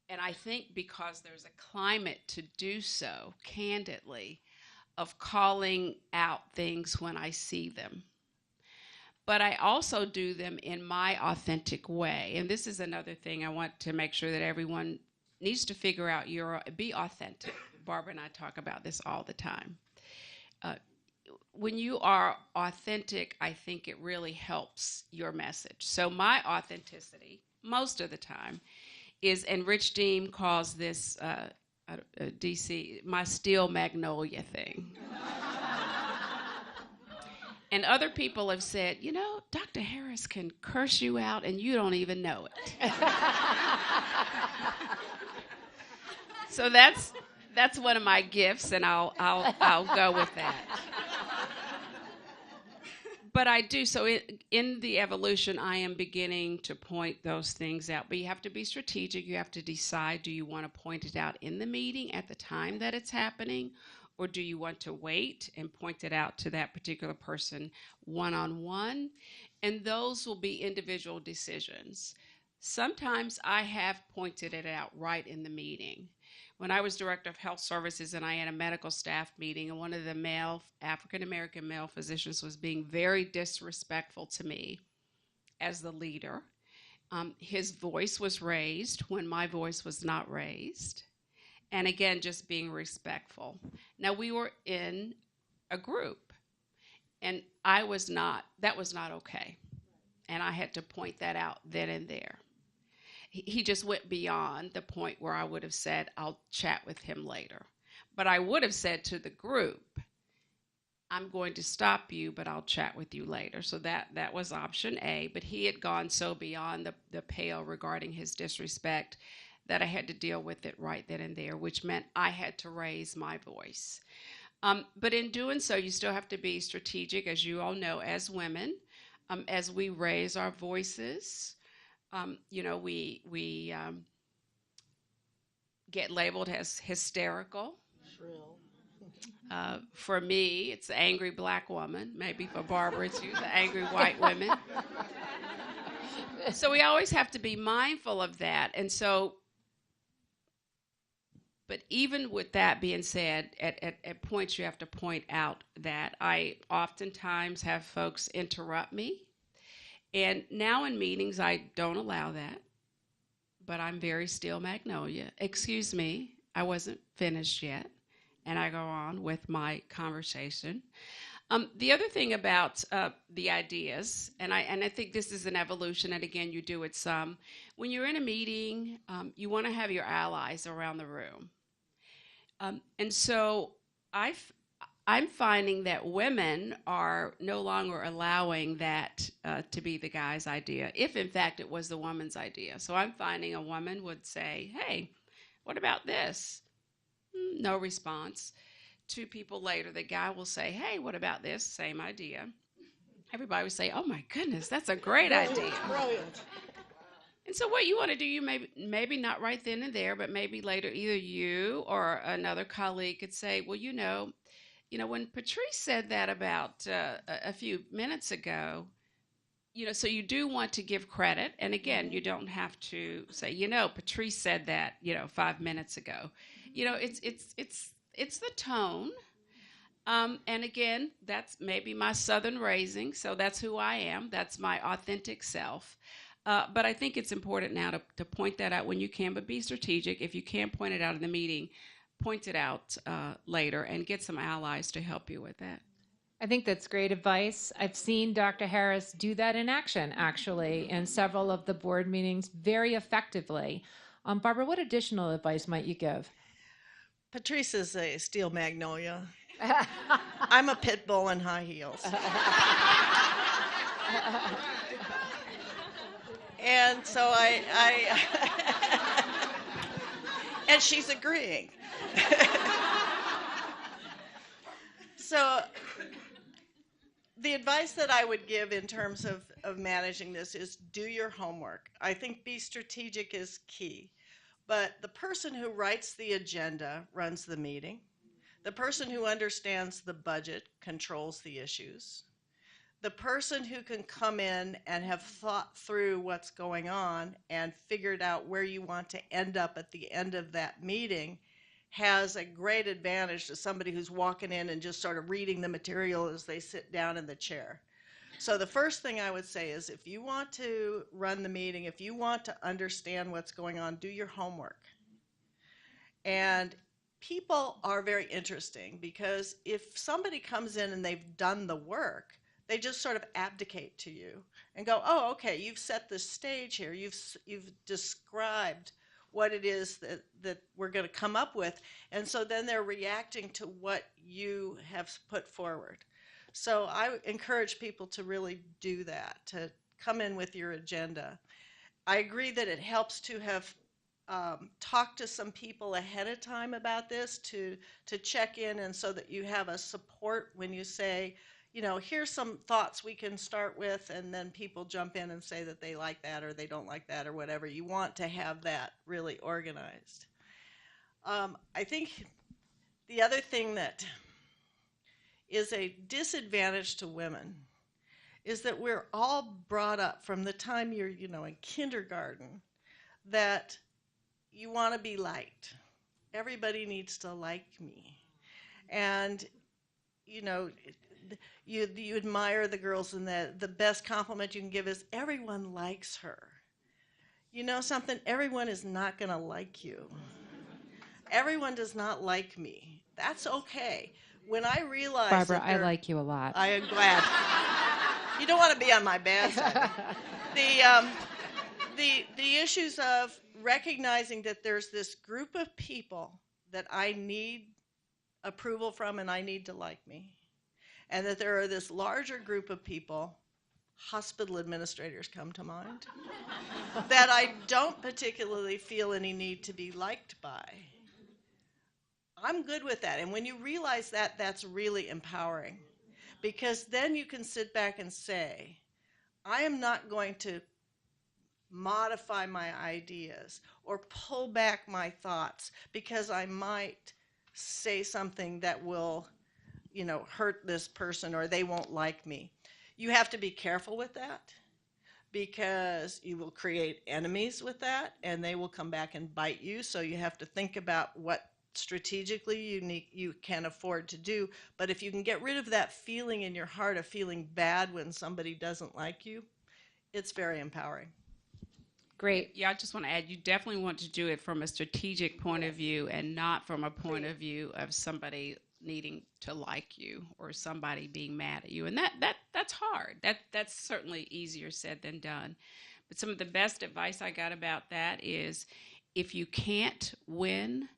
and I think because there's a climate to do so, candidly, of calling out things when I see them. But I also do them in my authentic way. And this is another thing I want to make sure that everyone needs to figure out. Be authentic. Barbara and I talk about this all the time. When you are authentic, I think it really helps your message. So my authenticity, most of the time, is, and Rich Deem calls this, DC, my steel magnolia thing. And other people have said, Dr. Harris can curse you out and you don't even know it. So that's one of my gifts, and I'll go with that. But I do. So in the evolution, I am beginning to point those things out. But you have to be strategic. You have to decide, do you want to point it out in the meeting at the time that it's happening? Or do you want to wait and point it out to that particular person one-on-one? And those will be individual decisions. Sometimes I have pointed it out right in the meeting. When I was director of health services and I had a medical staff meeting, and one of the African-American male physicians was being very disrespectful to me as the leader. His voice was raised when my voice was not raised. And again, just being respectful. Now, we were in a group, and that was not okay. And I had to point that out then and there. He just went beyond the point where I would have said, I'll chat with him later. But I would have said to the group, I'm going to stop you, but I'll chat with you later. So that was option A. But he had gone so beyond the pale regarding his disrespect that I had to deal with it right then and there, which meant I had to raise my voice. But in doing so, you still have to be strategic, as you all know, as women, as we raise our voices. get labeled as hysterical. Shrill. For me, it's the angry black woman. Maybe for Barbara, it's you, the angry white women. So we always have to be mindful of that. And so, but even with that being said, at points you have to point out that I oftentimes have folks interrupt me. And now in meetings, I don't allow that. But I'm very still magnolia. Excuse me, I wasn't finished yet. And I go on with my conversation. The other thing about the ideas, and I think this is an evolution, and again, you do it some. When you're in a meeting, you want to have your allies around the room. And so I'm finding that women are no longer allowing that to be the guy's idea, if in fact it was the woman's idea. So I'm finding a woman would say, hey, what about this? No response. 2 people later, the guy will say, hey, what about this? Same idea. Everybody would say, oh my goodness, that's a great idea. Brilliant. And so what you want to do, you maybe not right then and there, but maybe later either you or another colleague could say, well, you know, when Patrice said that about a few minutes ago, so you do want to give credit. And again, you don't have to say, Patrice said that, 5 minutes ago. It's the tone. And again, that's maybe my Southern raising. So that's who I am. That's my authentic self. But I think it's important now to point that out when you can, but be strategic. If you can't point it out in the meeting, point it out later and get some allies to help you with that. I think that's great advice. I've seen Dr. Harris do that in action, actually, in several of the board meetings very effectively. Barbara, what additional advice might you give? Patrice is a steel magnolia. I'm a pit bull in high heels. And so I and she's agreeing. So the advice that I would give in terms of managing this is do your homework. I think be strategic is key. But the person who writes the agenda runs the meeting. The person who understands the budget controls the issues. The person who can come in and have thought through what's going on and figured out where you want to end up at the end of that meeting has a great advantage to somebody who's walking in and just sort of reading the material as they sit down in the chair. So the first thing I would say is if you want to run the meeting, if you want to understand what's going on, do your homework. And people are very interesting because if somebody comes in and they've done the work, they just sort of abdicate to you and go, oh, okay, you've set the stage here. You've described what it is that we're going to come up with. And so then they're reacting to what you have put forward. So I encourage people to really do that, to come in with your agenda. I agree that it helps to have talked to some people ahead of time about this to check in, and so that you have a support when you say, here's some thoughts we can start with, and then people jump in and say that they like that or they don't like that or whatever. You want to have that really organized. I think the other thing that is a disadvantage to women is that we're all brought up from the time you're, in kindergarten that you want to be liked. Everybody needs to like me. And, you admire the girls, and the best compliment you can give is everyone likes her. You know something? Everyone is not going to like you. Everyone does not like me. That's okay. When I realized Barbara, I like you a lot. I am glad. You don't want to be on my bad side. The issues of recognizing that there's this group of people that I need approval from and I need to like me, and that there are this larger group of people, hospital administrators come to mind, that I don't particularly feel any need to be liked by. I'm good with that. And when you realize that, that's really empowering, because then you can sit back and say, I am not going to modify my ideas or pull back my thoughts because I might say something that will, hurt this person or they won't like me. You have to be careful with that because you will create enemies with that and they will come back and bite you. So you have to think about what strategically you can afford to do. But if you can get rid of that feeling in your heart of feeling bad when somebody doesn't like you, it's very empowering. Great. Yeah, I just want to add, you definitely want to do it from a strategic point of view and not from a point of view of somebody needing to like you or somebody being mad at you. And that's hard. That's certainly easier said than done. But some of the best advice I got about that is if you can't win,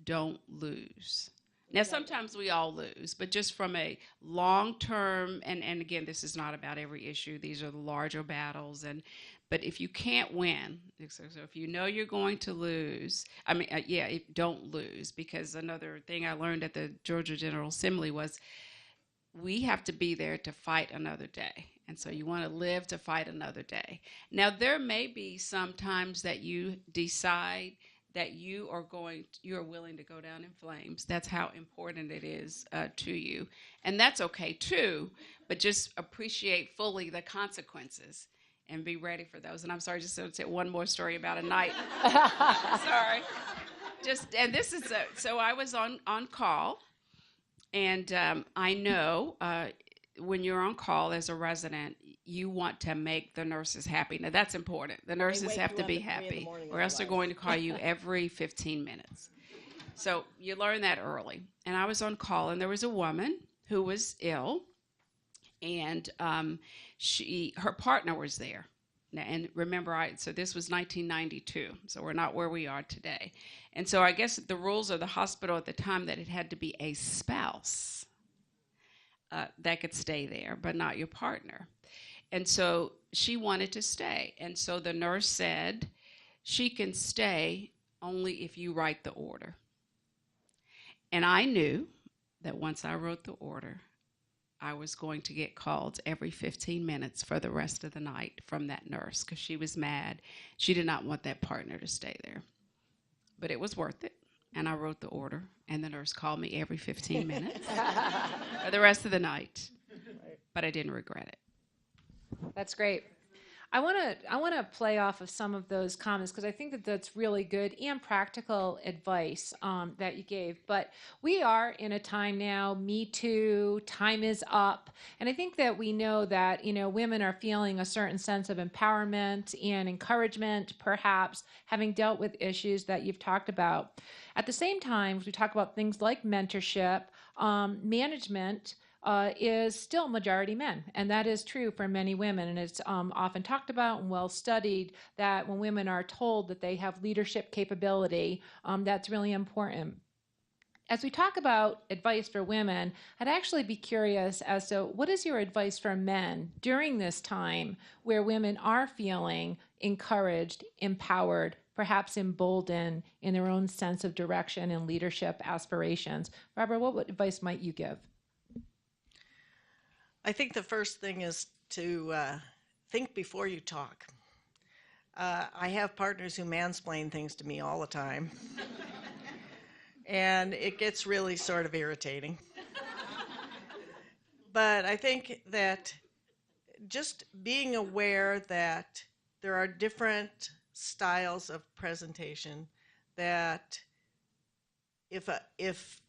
don't lose. Now, sometimes we all lose, but just from a long-term, and again, this is not about every issue. These are the larger battles. But if you can't win, so if you know you're going to lose, don't lose. Because another thing I learned at the Georgia General Assembly was we have to be there to fight another day. And so you want to live to fight another day. Now, there may be some times that you decide that you are willing to go down in flames. That's how important it is to you. And that's okay too, but just appreciate fully the consequences and be ready for those. And I'm sorry, just to say one more story about a night. Sorry. And this is, so I was on call, and I know when you're on call as a resident, you want to make the nurses happy. Now, that's important. The nurses have to be happy, or else they're going to call you every 15 minutes. So you learn that early. And I was on call, and there was a woman who was ill, and her partner was there. Now, and remember, so this was 1992, so we're not where we are today. And so I guess the rules of the hospital at the time that it had to be a spouse that could stay there, but not your partner. And so she wanted to stay. And so the nurse said, she can stay only if you write the order. And I knew that once I wrote the order, I was going to get calls every 15 minutes for the rest of the night from that nurse because she was mad. She did not want that partner to stay there. But it was worth it. And I wrote the order, and the nurse called me every 15 minutes for the rest of the night. But I didn't regret it. That's great. I want to play off of some of those comments because I think that's really good and practical advice that you gave. But we are in a time now, Me Too, time is up. And I think that we know that, women are feeling a certain sense of empowerment and encouragement, perhaps having dealt with issues that you've talked about. At the same time, we talk about things like mentorship, management, is still majority men. And that is true for many women. And it's often talked about and well studied that when women are told that they have leadership capability, that's really important. As we talk about advice for women, I'd actually be curious as to what is your advice for men during this time where women are feeling encouraged, empowered, perhaps emboldened in their own sense of direction and leadership aspirations? Barbara, what advice might you give? I think the first thing is to think before you talk. I have partners who mansplain things to me all the time. And it gets really sort of irritating. But I think that just being aware that there are different styles of presentation, that if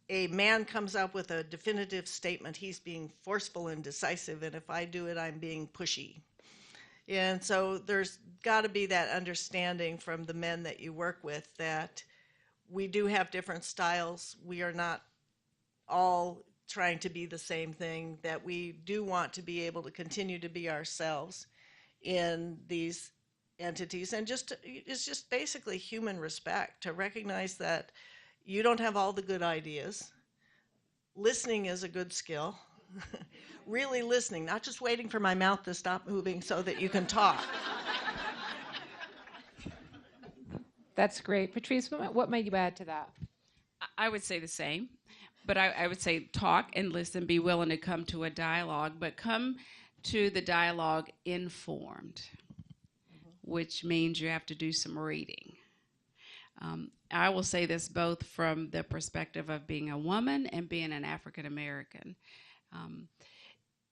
a man comes up with a definitive statement, he's being forceful and decisive, and if I do it, I'm being pushy. And so there's got to be that understanding from the men that you work with that we do have different styles. We are not all trying to be the same thing, that we do want to be able to continue to be ourselves in these entities. And it's just basically human respect to recognize that you don't have all the good ideas. Listening is a good skill. Really listening, not just waiting for my mouth to stop moving so that you can talk. That's great. Patrice, what might you add to that? I would say the same, but I would say talk and listen, be willing to come to a dialogue, but come to the dialogue informed. which means you have to do some reading. I will say this both from the perspective of being a woman and being an African American.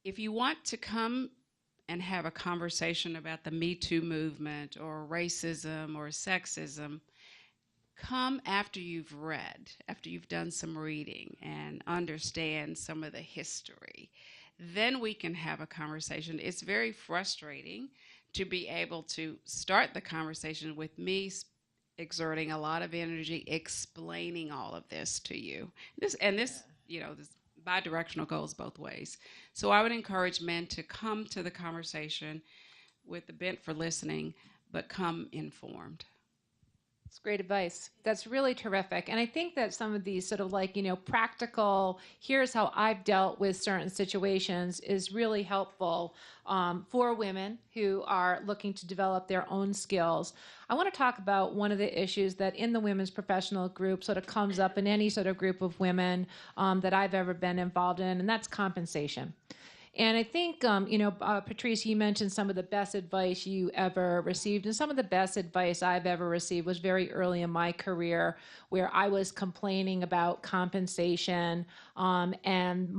If you want to come and have a conversation about the Me Too movement or racism or sexism, come after you've read, after you've done some reading and understand some of the history. Then we can have a conversation. It's very frustrating to be able to start the conversation with me exerting a lot of energy explaining all of this to you. This bi-directional goes both ways. So I would encourage men to come to the conversation with the bent for listening, but come informed. It's great advice. That's really terrific. And I think that some of these sort of practical, here's how I've dealt with certain situations is really helpful for women who are looking to develop their own skills. I want to talk about one of the issues that in the women's professional group sort of comes up in any sort of group of women that I've ever been involved in, and that's compensation. And I think, Patrice, you mentioned some of the best advice you ever received. And some of the best advice I've ever received was very early in my career where I was complaining about compensation. And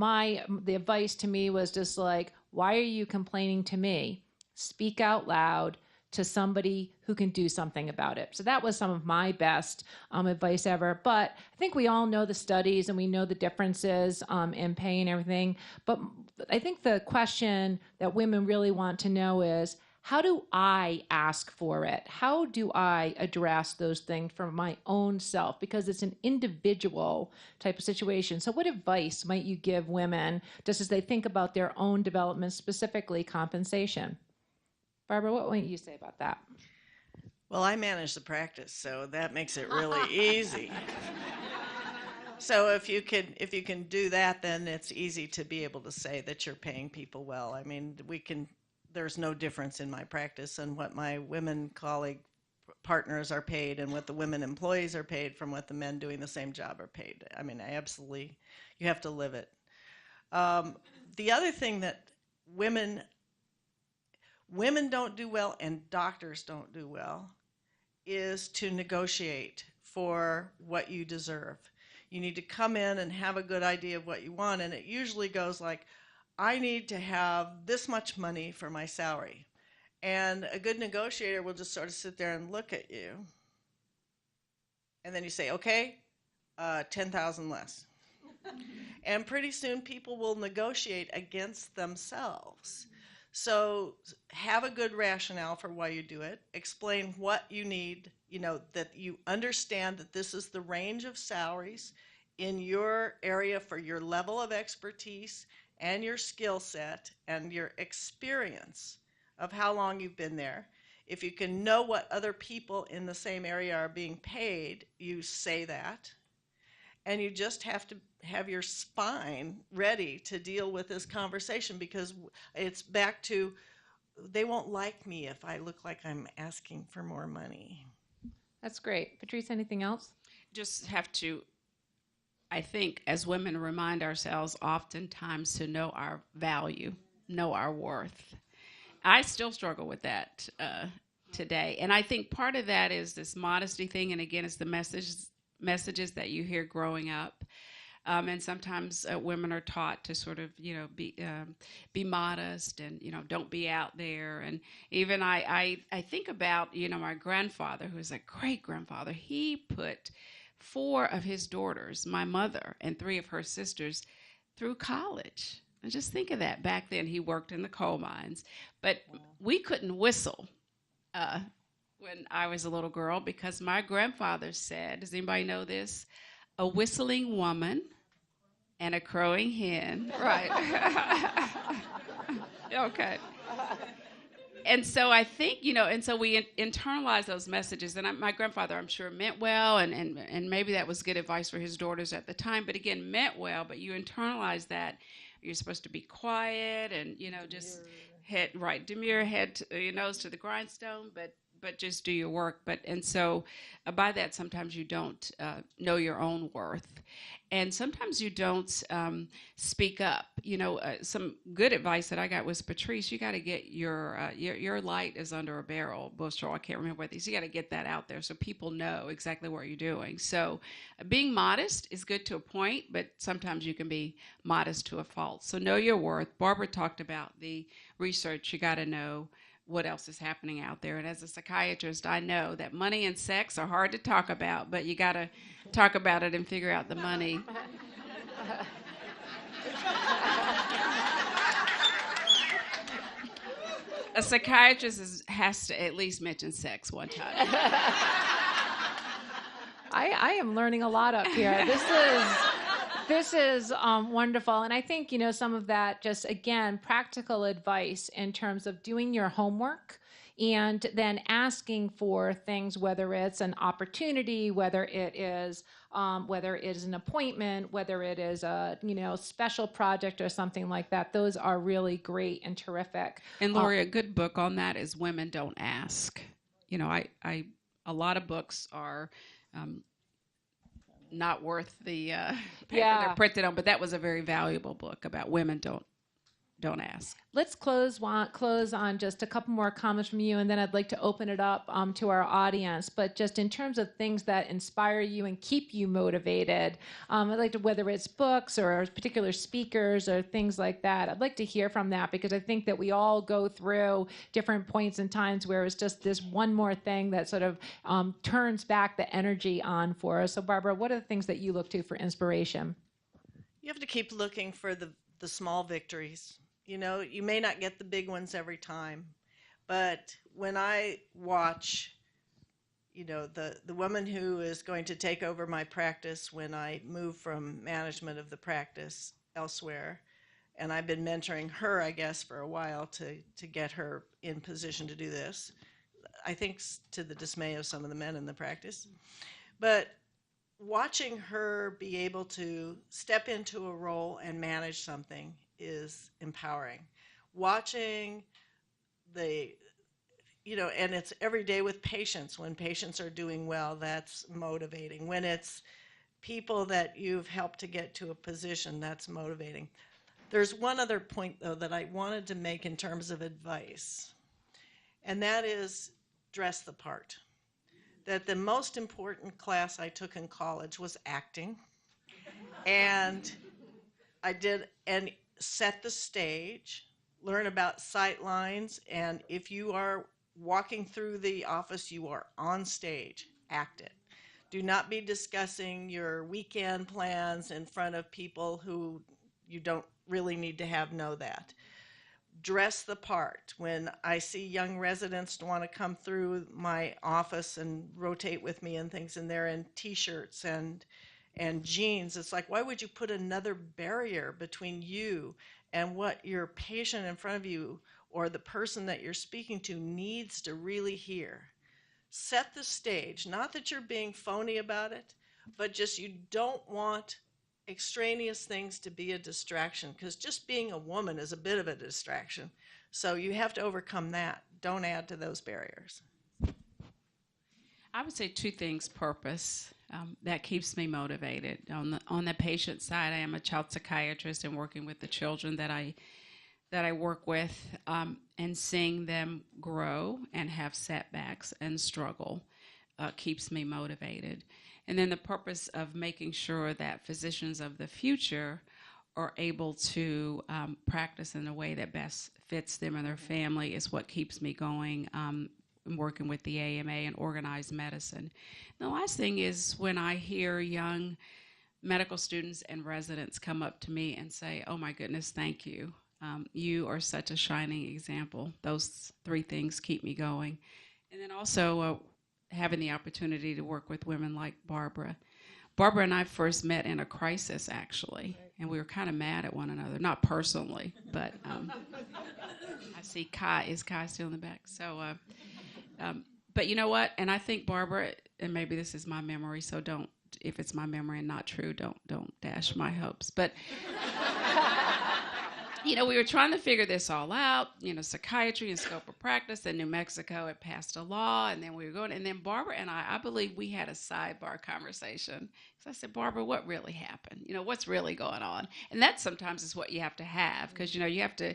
the advice to me was just like, why are you complaining to me? Speak out loud to somebody who can do something about it. So that was some of my best advice ever. But I think we all know the studies and we know the differences in pay and everything. But I think the question that women really want to know is, how do I ask for it? How do I address those things for my own self? Because it's an individual type of situation. So what advice might you give women just as they think about their own development, specifically compensation? Barbara, what might you say about that? Well, I manage the practice, so that makes it really easy. So if you can do that, then it's easy to be able to say that you're paying people well. I mean, there's no difference in my practice and what my women colleague partners are paid and what the women employees are paid from what the men doing the same job are paid. I mean, you have to live it. The other thing that women don't do well and doctors don't do well is to negotiate for what you deserve. You need to come in and have a good idea of what you want, and it usually goes like, I need to have this much money for my salary. And a good negotiator will just sort of sit there and look at you. And then you say, okay, 10,000 less. And pretty soon people will negotiate against themselves. So have a good rationale for why you do it. Explain what you need, that you understand that this is the range of salaries in your area for your level of expertise and your skill set and your experience of how long you've been there. If you can know what other people in the same area are being paid, you say that. And you just have to have your spine ready to deal with this conversation, because it's back to, they won't like me if I look like I'm asking for more money. That's great. Patrice, anything else? Just have to, I think, as women, remind ourselves oftentimes to know our value, know our worth. I still struggle with that today. And I think part of that is this modesty thing. And again, it's the messages that you hear growing up. And sometimes women are taught to sort of, be modest and, don't be out there. And even I think about, my grandfather, who was a great-grandfather. He put 4 of his daughters, my mother and 3 of her sisters, through college. And just think of that. Back then, he worked in the coal mines. But we couldn't whistle when I was a little girl, because my grandfather said, does anybody know this? A whistling woman and a crowing hen. Right. Okay. And so I think, and so we internalize those messages. And my grandfather, I'm sure, meant well, and maybe that was good advice for his daughters at the time. But again, meant well, but you internalize that. You're supposed to be quiet and, just demure, head, your nose to the grindstone. But but just do your work. And so by that, sometimes you don't know your own worth. And sometimes you don't speak up. Some good advice that I got was, Patrice, you got to get your light is under a barrel, bushel. I can't remember what these. You got to get that out there so people know exactly what you're doing. So being modest is good to a point, but sometimes you can be modest to a fault. So know your worth. Barbara talked about the research. You got to know what else is happening out there. And as a psychiatrist, I know that money and sex are hard to talk about, but you got to talk about it and figure out the money. A psychiatrist has to at least mention sex one time. I am learning a lot up here. This is wonderful. And I think, some of that just, again, practical advice in terms of doing your homework and then asking for things, whether it's an opportunity, whether it is an appointment, whether it is a, special project or something like that. Those are really great and terrific. And Lori, a good book on that is Women Don't Ask. A lot of books are not worth the paper they're printed on, but that was a very valuable book about women don't ask. Let's close on just a couple more comments from you, and then I'd like to open it up to our audience. But just in terms of things that inspire you and keep you motivated, I'd like to, whether it's books or particular speakers or things like that, I'd like to hear from that, because I think that we all go through different points and times where it's just this one more thing that sort of turns back the energy on for us. So Barbara, what are the things that you look to for inspiration? You have to keep looking for the small victories. You may not get the big ones every time, but when I watch, the woman who is going to take over my practice when I move from management of the practice elsewhere, and I've been mentoring her, I guess, for a while to get her in position to do this, I think to the dismay of some of the men in the practice. But watching her be able to step into a role and manage something is empowering. Watching and it's every day with patients. When patients are doing well, that's motivating. When it's people that you've helped to get to a position, that's motivating. There's one other point, though, that I wanted to make in terms of advice, and that is dress the part. That the most important class I took in college was acting, and I did, and set the stage, learn about sight lines, and if you are walking through the office, you are on stage, act it. Do not be discussing your weekend plans in front of people who you don't really need to know that. Dress the part. When I see young residents want to come through my office and rotate with me and things, and they're in t-shirts and jeans, it's like, why would you put another barrier between you and what your patient in front of you or the person that you're speaking to needs to really hear? Set the stage. Not that you're being phony about it, but just you don't want extraneous things to be a distraction, because just being a woman is a bit of a distraction. So you have to overcome that. Don't add to those barriers. I would say two things. Purpose. That keeps me motivated. On the patient side, I am a child psychiatrist, and working with the children that I work with, and seeing them grow and have setbacks and struggle keeps me motivated. And then the purpose of making sure that physicians of the future are able to practice in a way that best fits them and their family is what keeps me going. Working with the AMA and organized medicine. And the last thing is when I hear young medical students and residents come up to me and say, "Oh my goodness, thank you. You are such a shining example." Those three things keep me going. And then also having the opportunity to work with women like Barbara. Barbara and I first met in a crisis, actually, and we were kind of mad at one another. Not personally, but I see Kai. Is Kai still in the back? So, but you know what? And I think Barbara, and maybe this is my memory, so don't, if it's my memory and not true, don't dash my hopes. But we were trying to figure this all out, psychiatry and scope of practice. In New Mexico, it passed a law, and then we were going, and then Barbara and I believe we had a sidebar conversation. So I said, Barbara, what really happened? What's really going on? And that sometimes is what you have to have, because, you have to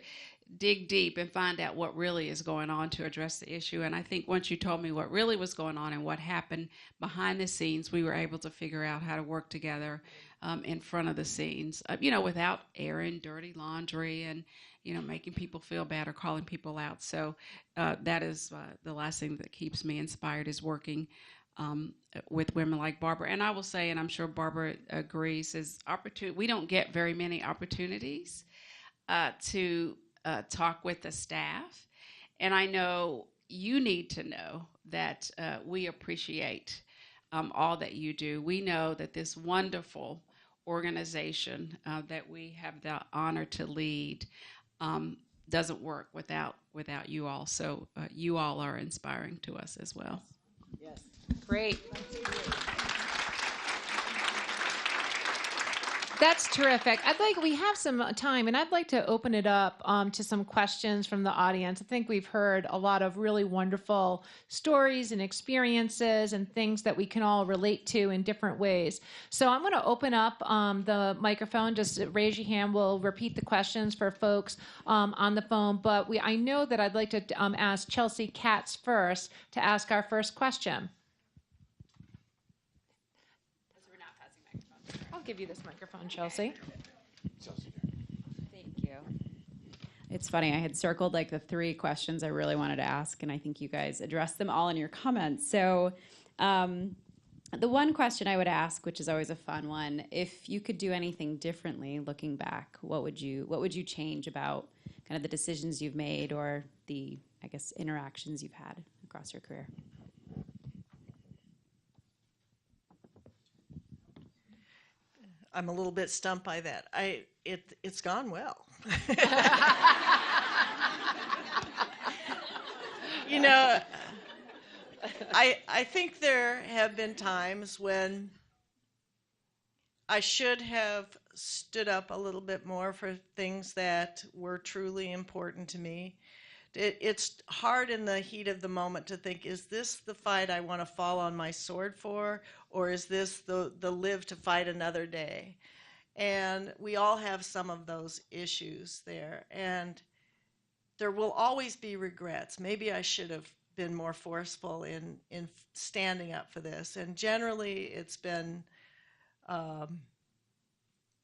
dig deep and find out what really is going on to address the issue. And I think once you told me what really was going on and what happened behind the scenes, we were able to figure out how to work together in front of the scenes, without airing dirty laundry and, making people feel bad or calling people out. So that is the last thing that keeps me inspired, is working with women like Barbara. And I will say, and I'm sure Barbara agrees, is we don't get very many opportunities to talk with the staff. And I know you need to know that we appreciate all that you do. We know that this wonderful organization that we have the honor to lead doesn't work without you all. So you all are inspiring to us as well. Yes. Great. That's terrific. We have some time, and I'd like to open it up to some questions from the audience. I think we've heard a lot of really wonderful stories and experiences and things that we can all relate to in different ways. So I'm going to open up the microphone. Just raise your hand. We'll repeat the questions for folks on the phone. But I know that I'd like to ask Chelsea Katz first to ask our first question. I'll give you this microphone, Chelsea. Thank you. It's funny, I had circled the 3 questions I really wanted to ask, and I think you guys addressed them all in your comments. So the one question I would ask, which is always a fun one, if you could do anything differently looking back, what would you change about kind of the decisions you've made or the, interactions you've had across your career? I'm a little bit stumped by that. It's gone well. I think there have been times when I should have stood up a little bit more for things that were truly important to me. It's hard in the heat of the moment to think, is this the fight I want to fall on my sword for, or is this the live to fight another day? And we all have some of those issues there. And there will always be regrets. Maybe I should have been more forceful in standing up for this. And generally, it's been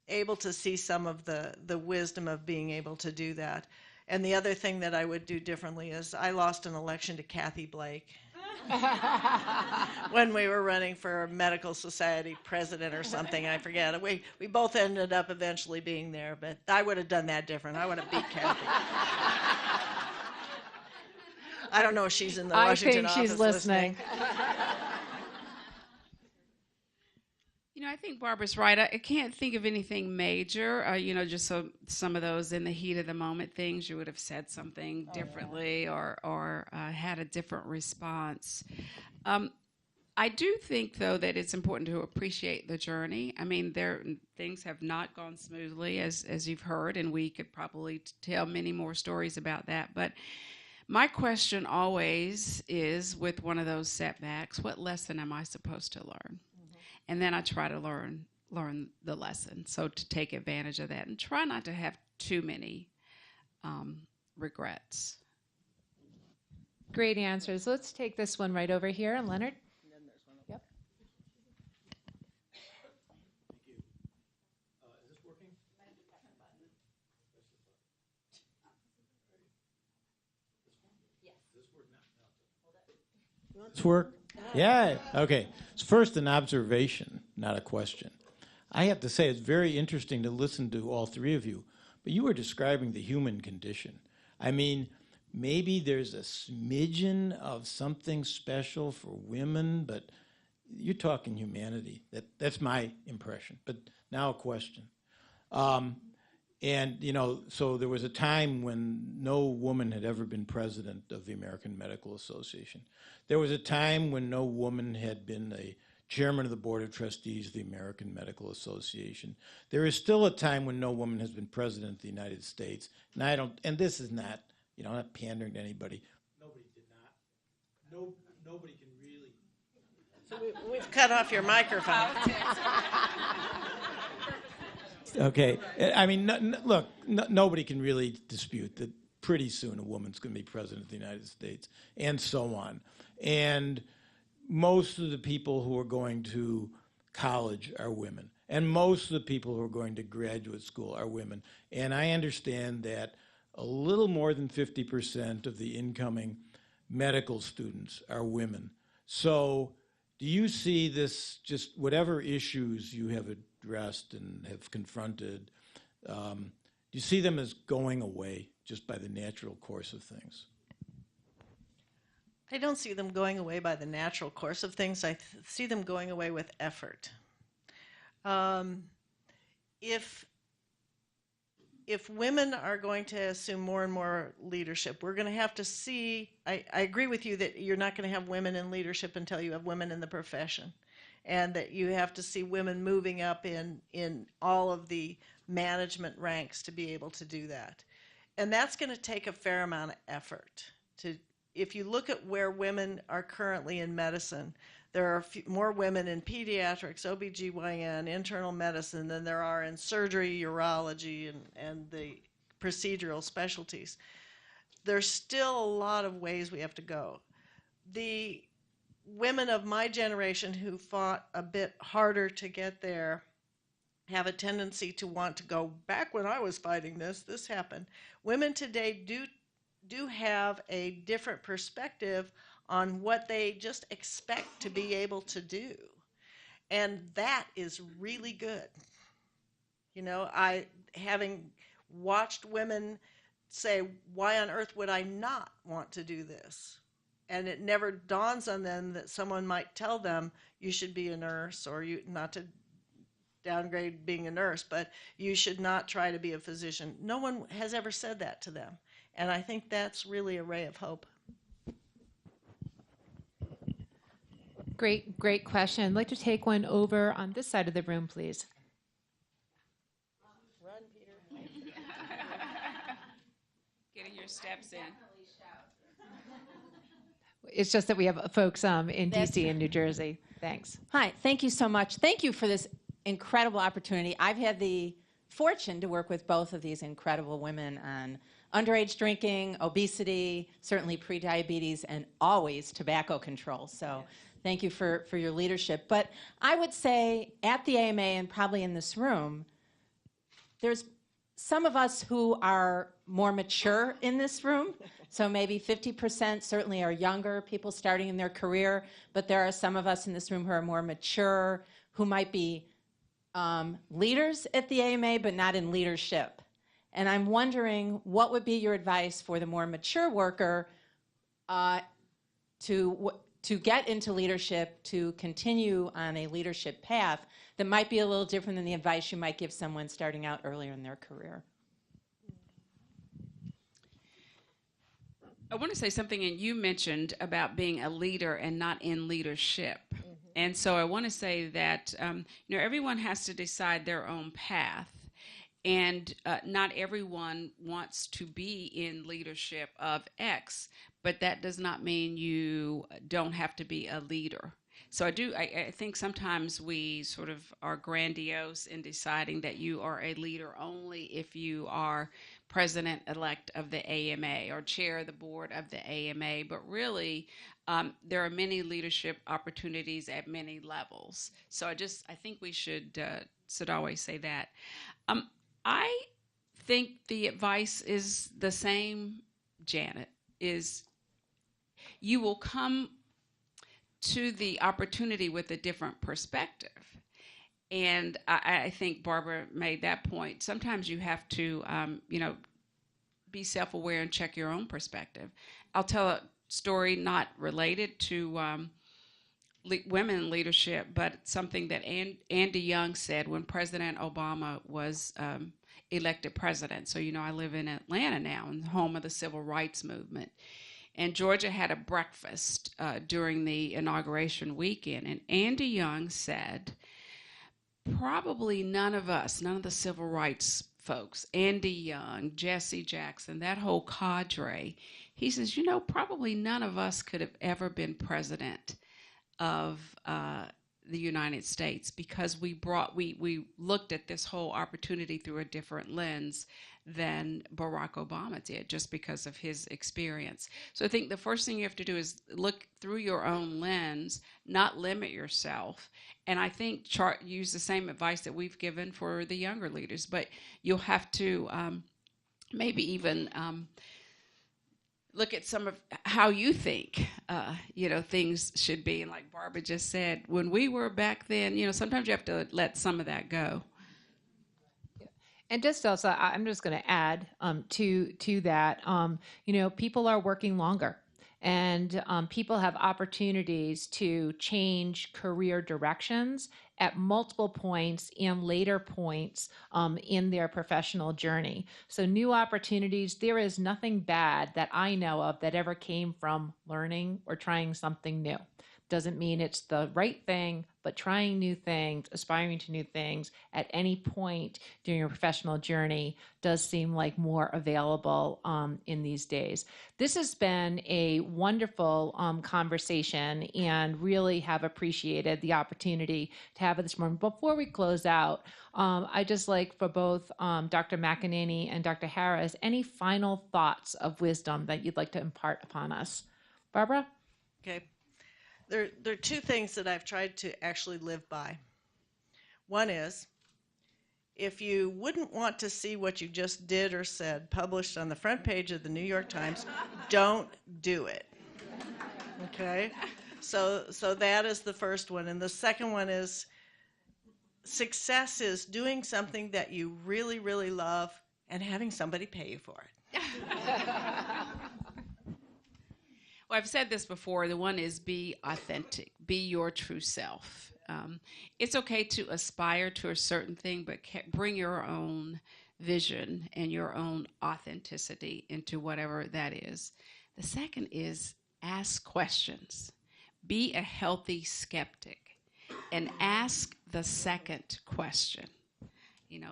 able to see some of the wisdom of being able to do that. And the other thing that I would do differently is I lost an election to Kathy Blake when we were running for medical society president or something. I forget. We both ended up eventually being there, but I would have done that different. I would have beat Kathy. I don't know if she's in the Washington office. I think she's listening. I think Barbara's right. I can't think of anything major. Just some of those in the heat of the moment things, you would have said something differently or had a different response. I do think, though, that it's important to appreciate the journey. I mean, things have not gone smoothly, as you've heard, and we could probably tell many more stories about that. But my question always is, with one of those setbacks, what lesson am I supposed to learn? And then I try to learn the lesson, so to take advantage of that and try not to have too many regrets. Great answers. Let's take this one right over here, Leonard. And then there's one. Yep. Thank you. Is this working? Does this work? Yeah. Okay. So first, an observation, not a question. I have to say it's very interesting to listen to all 3 of you, but you were describing the human condition. I mean, maybe there's a smidgen of something special for women, but you're talking humanity. That's my impression. But now a question. And, so there was a time when no woman had ever been president of the American Medical Association. There was a time when no woman had been a chairman of the board of trustees of the American Medical Association. There is still a time when no woman has been president of the United States, and this is not, I'm not pandering to anybody. Nobody did not. Nobody can really. So we've cut off your microphone. Okay, I mean, look, nobody can really dispute that pretty soon a woman's going to be president of the United States, and so on. And most of the people who are going to college are women, and most of the people who are going to graduate school are women. And I understand that a little more than 50% of the incoming medical students are women. So do you see this, just whatever issues you have addressed and have confronted, do you see them as going away just by the natural course of things? I don't see them going away by the natural course of things. I see them going away with effort. If women are going to assume more and more leadership, we're going to have to see, I agree with you that you're not going to have women in leadership until you have women in the profession, and that you have to see women moving up in all of the management ranks to be able to do that. And that's going to take a fair amount of effort. If you look at where women are currently in medicine, there are more women in pediatrics, OBGYN, internal medicine than there are in surgery, urology, and the procedural specialties. There's still a lot of ways we have to go. The women of my generation who fought a bit harder to get there have a tendency to want to go back. When I was fighting this happened. Women today do have a different perspective on what they just expect to be able to do. And that is really good. Having watched women say, why on earth would I not want to do this? And it never dawns on them that someone might tell them, you should be a nurse, or not to downgrade being a nurse, but you should not try to be a physician. No one has ever said that to them. And I think that's really a ray of hope. Great question. I'd like to take one over on this side of the room, please. Run, Peter. Getting your steps in. It's just that we have folks in D.C. and New Jersey. Thanks. Hi, thank you so much. Thank you for this incredible opportunity. I've had the fortune to work with both of these incredible women on underage drinking, obesity, certainly prediabetes, and always tobacco control. So thank you for your leadership. But I would say at the AMA and probably in this room, there's some of us who are more mature in this room. So maybe 50% certainly are younger, people starting in their career. But there are some of us in this room who are more mature, who might be leaders at the AMA, but not in leadership. And I'm wondering, what would be your advice for the more mature worker to get into leadership, to continue on a leadership path that might be a little different than the advice you might give someone starting out earlier in their career? I want to say something, and you mentioned about being a leader and not in leadership. Mm-hmm. And so I want to say that everyone has to decide their own path. And not everyone wants to be in leadership of X, but that does not mean you don't have to be a leader. So I think sometimes we sort of are grandiose in deciding that you are a leader only if you are president-elect of the AMA or chair of the board of the AMA, but really there are many leadership opportunities at many levels. So I think we should always say that. I think the advice is the same, Janet, is you will come to the opportunity with a different perspective. And I think Barbara made that point. Sometimes you have to, be self-aware and check your own perspective. I'll tell a story not related to women in leadership, but something that Andy Young said when President Obama was elected president. So, I live in Atlanta now, and home of the civil rights movement. And Georgia had a breakfast during the inauguration weekend. And Andy Young said, probably none of the civil rights folks, Andy Young, Jesse Jackson, that whole cadre, he says, probably none of us could have ever been president of the United States, because we looked at this whole opportunity through a different lens than Barack Obama did, just because of his experience. So I think the first thing you have to do is look through your own lens, not limit yourself. And I think use the same advice that we've given for the younger leaders, but you'll have to maybe even look at some of how you think, things should be. And like Barbara just said, when we were back then, sometimes you have to let some of that go. And just also, I'm just going to add to that, people are working longer. And people have opportunities to change career directions at multiple points and later points in their professional journey. So new opportunities, there is nothing bad that I know of that ever came from learning or trying something new. Doesn't mean it's the right thing, but trying new things, aspiring to new things at any point during your professional journey does seem like more available in these days. This has been a wonderful conversation, and really have appreciated the opportunity to have it this morning. Before we close out, I'd just like for both Dr. Mackaninee and Dr. Harris, any final thoughts of wisdom that you'd like to impart upon us? Barbara? Okay. There are two things that I've tried to actually live by. One is, if you wouldn't want to see what you just did or said published on the front page of the New York Times, don't do it. Okay? So that is the first one. And the second one is, success is doing something that you really, really love and having somebody pay you for it. Well, I've said this before. The one is be authentic, be your true self. It's okay to aspire to a certain thing, but bring your own vision and your own authenticity into whatever that is. The second is ask questions. Be a healthy skeptic and ask the second question.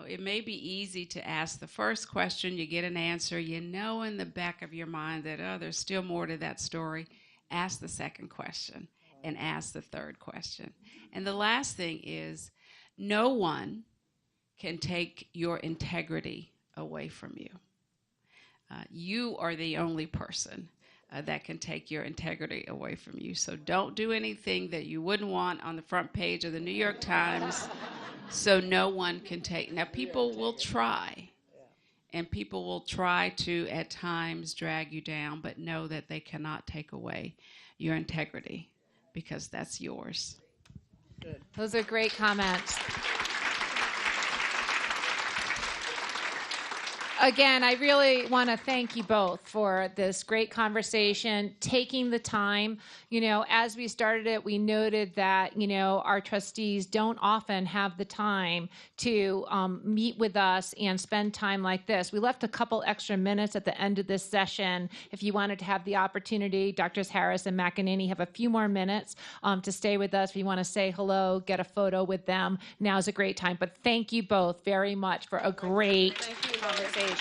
It may be easy to ask the first question, you get an answer, in the back of your mind that, there's still more to that story. Ask the second question and ask the third question. And the last thing is, no one can take your integrity away from you. You are the only person that can take your integrity away from you. So don't do anything that you wouldn't want on the front page of the New York Times. So no one can take. Now, people will try, and people will try to, at times, drag you down, but know that they cannot take away your integrity, because that's yours. Good. Those are great comments. Again, I really want to thank you both for this great conversation, taking the time. As we started it, we noted that, our trustees don't often have the time to meet with us and spend time like this. We left a couple extra minutes at the end of this session. If you wanted to have the opportunity, Drs. Harris and Mackaninee have a few more minutes to stay with us. If you want to say hello, get a photo with them, now's a great time. But thank you both very much for a great conversation.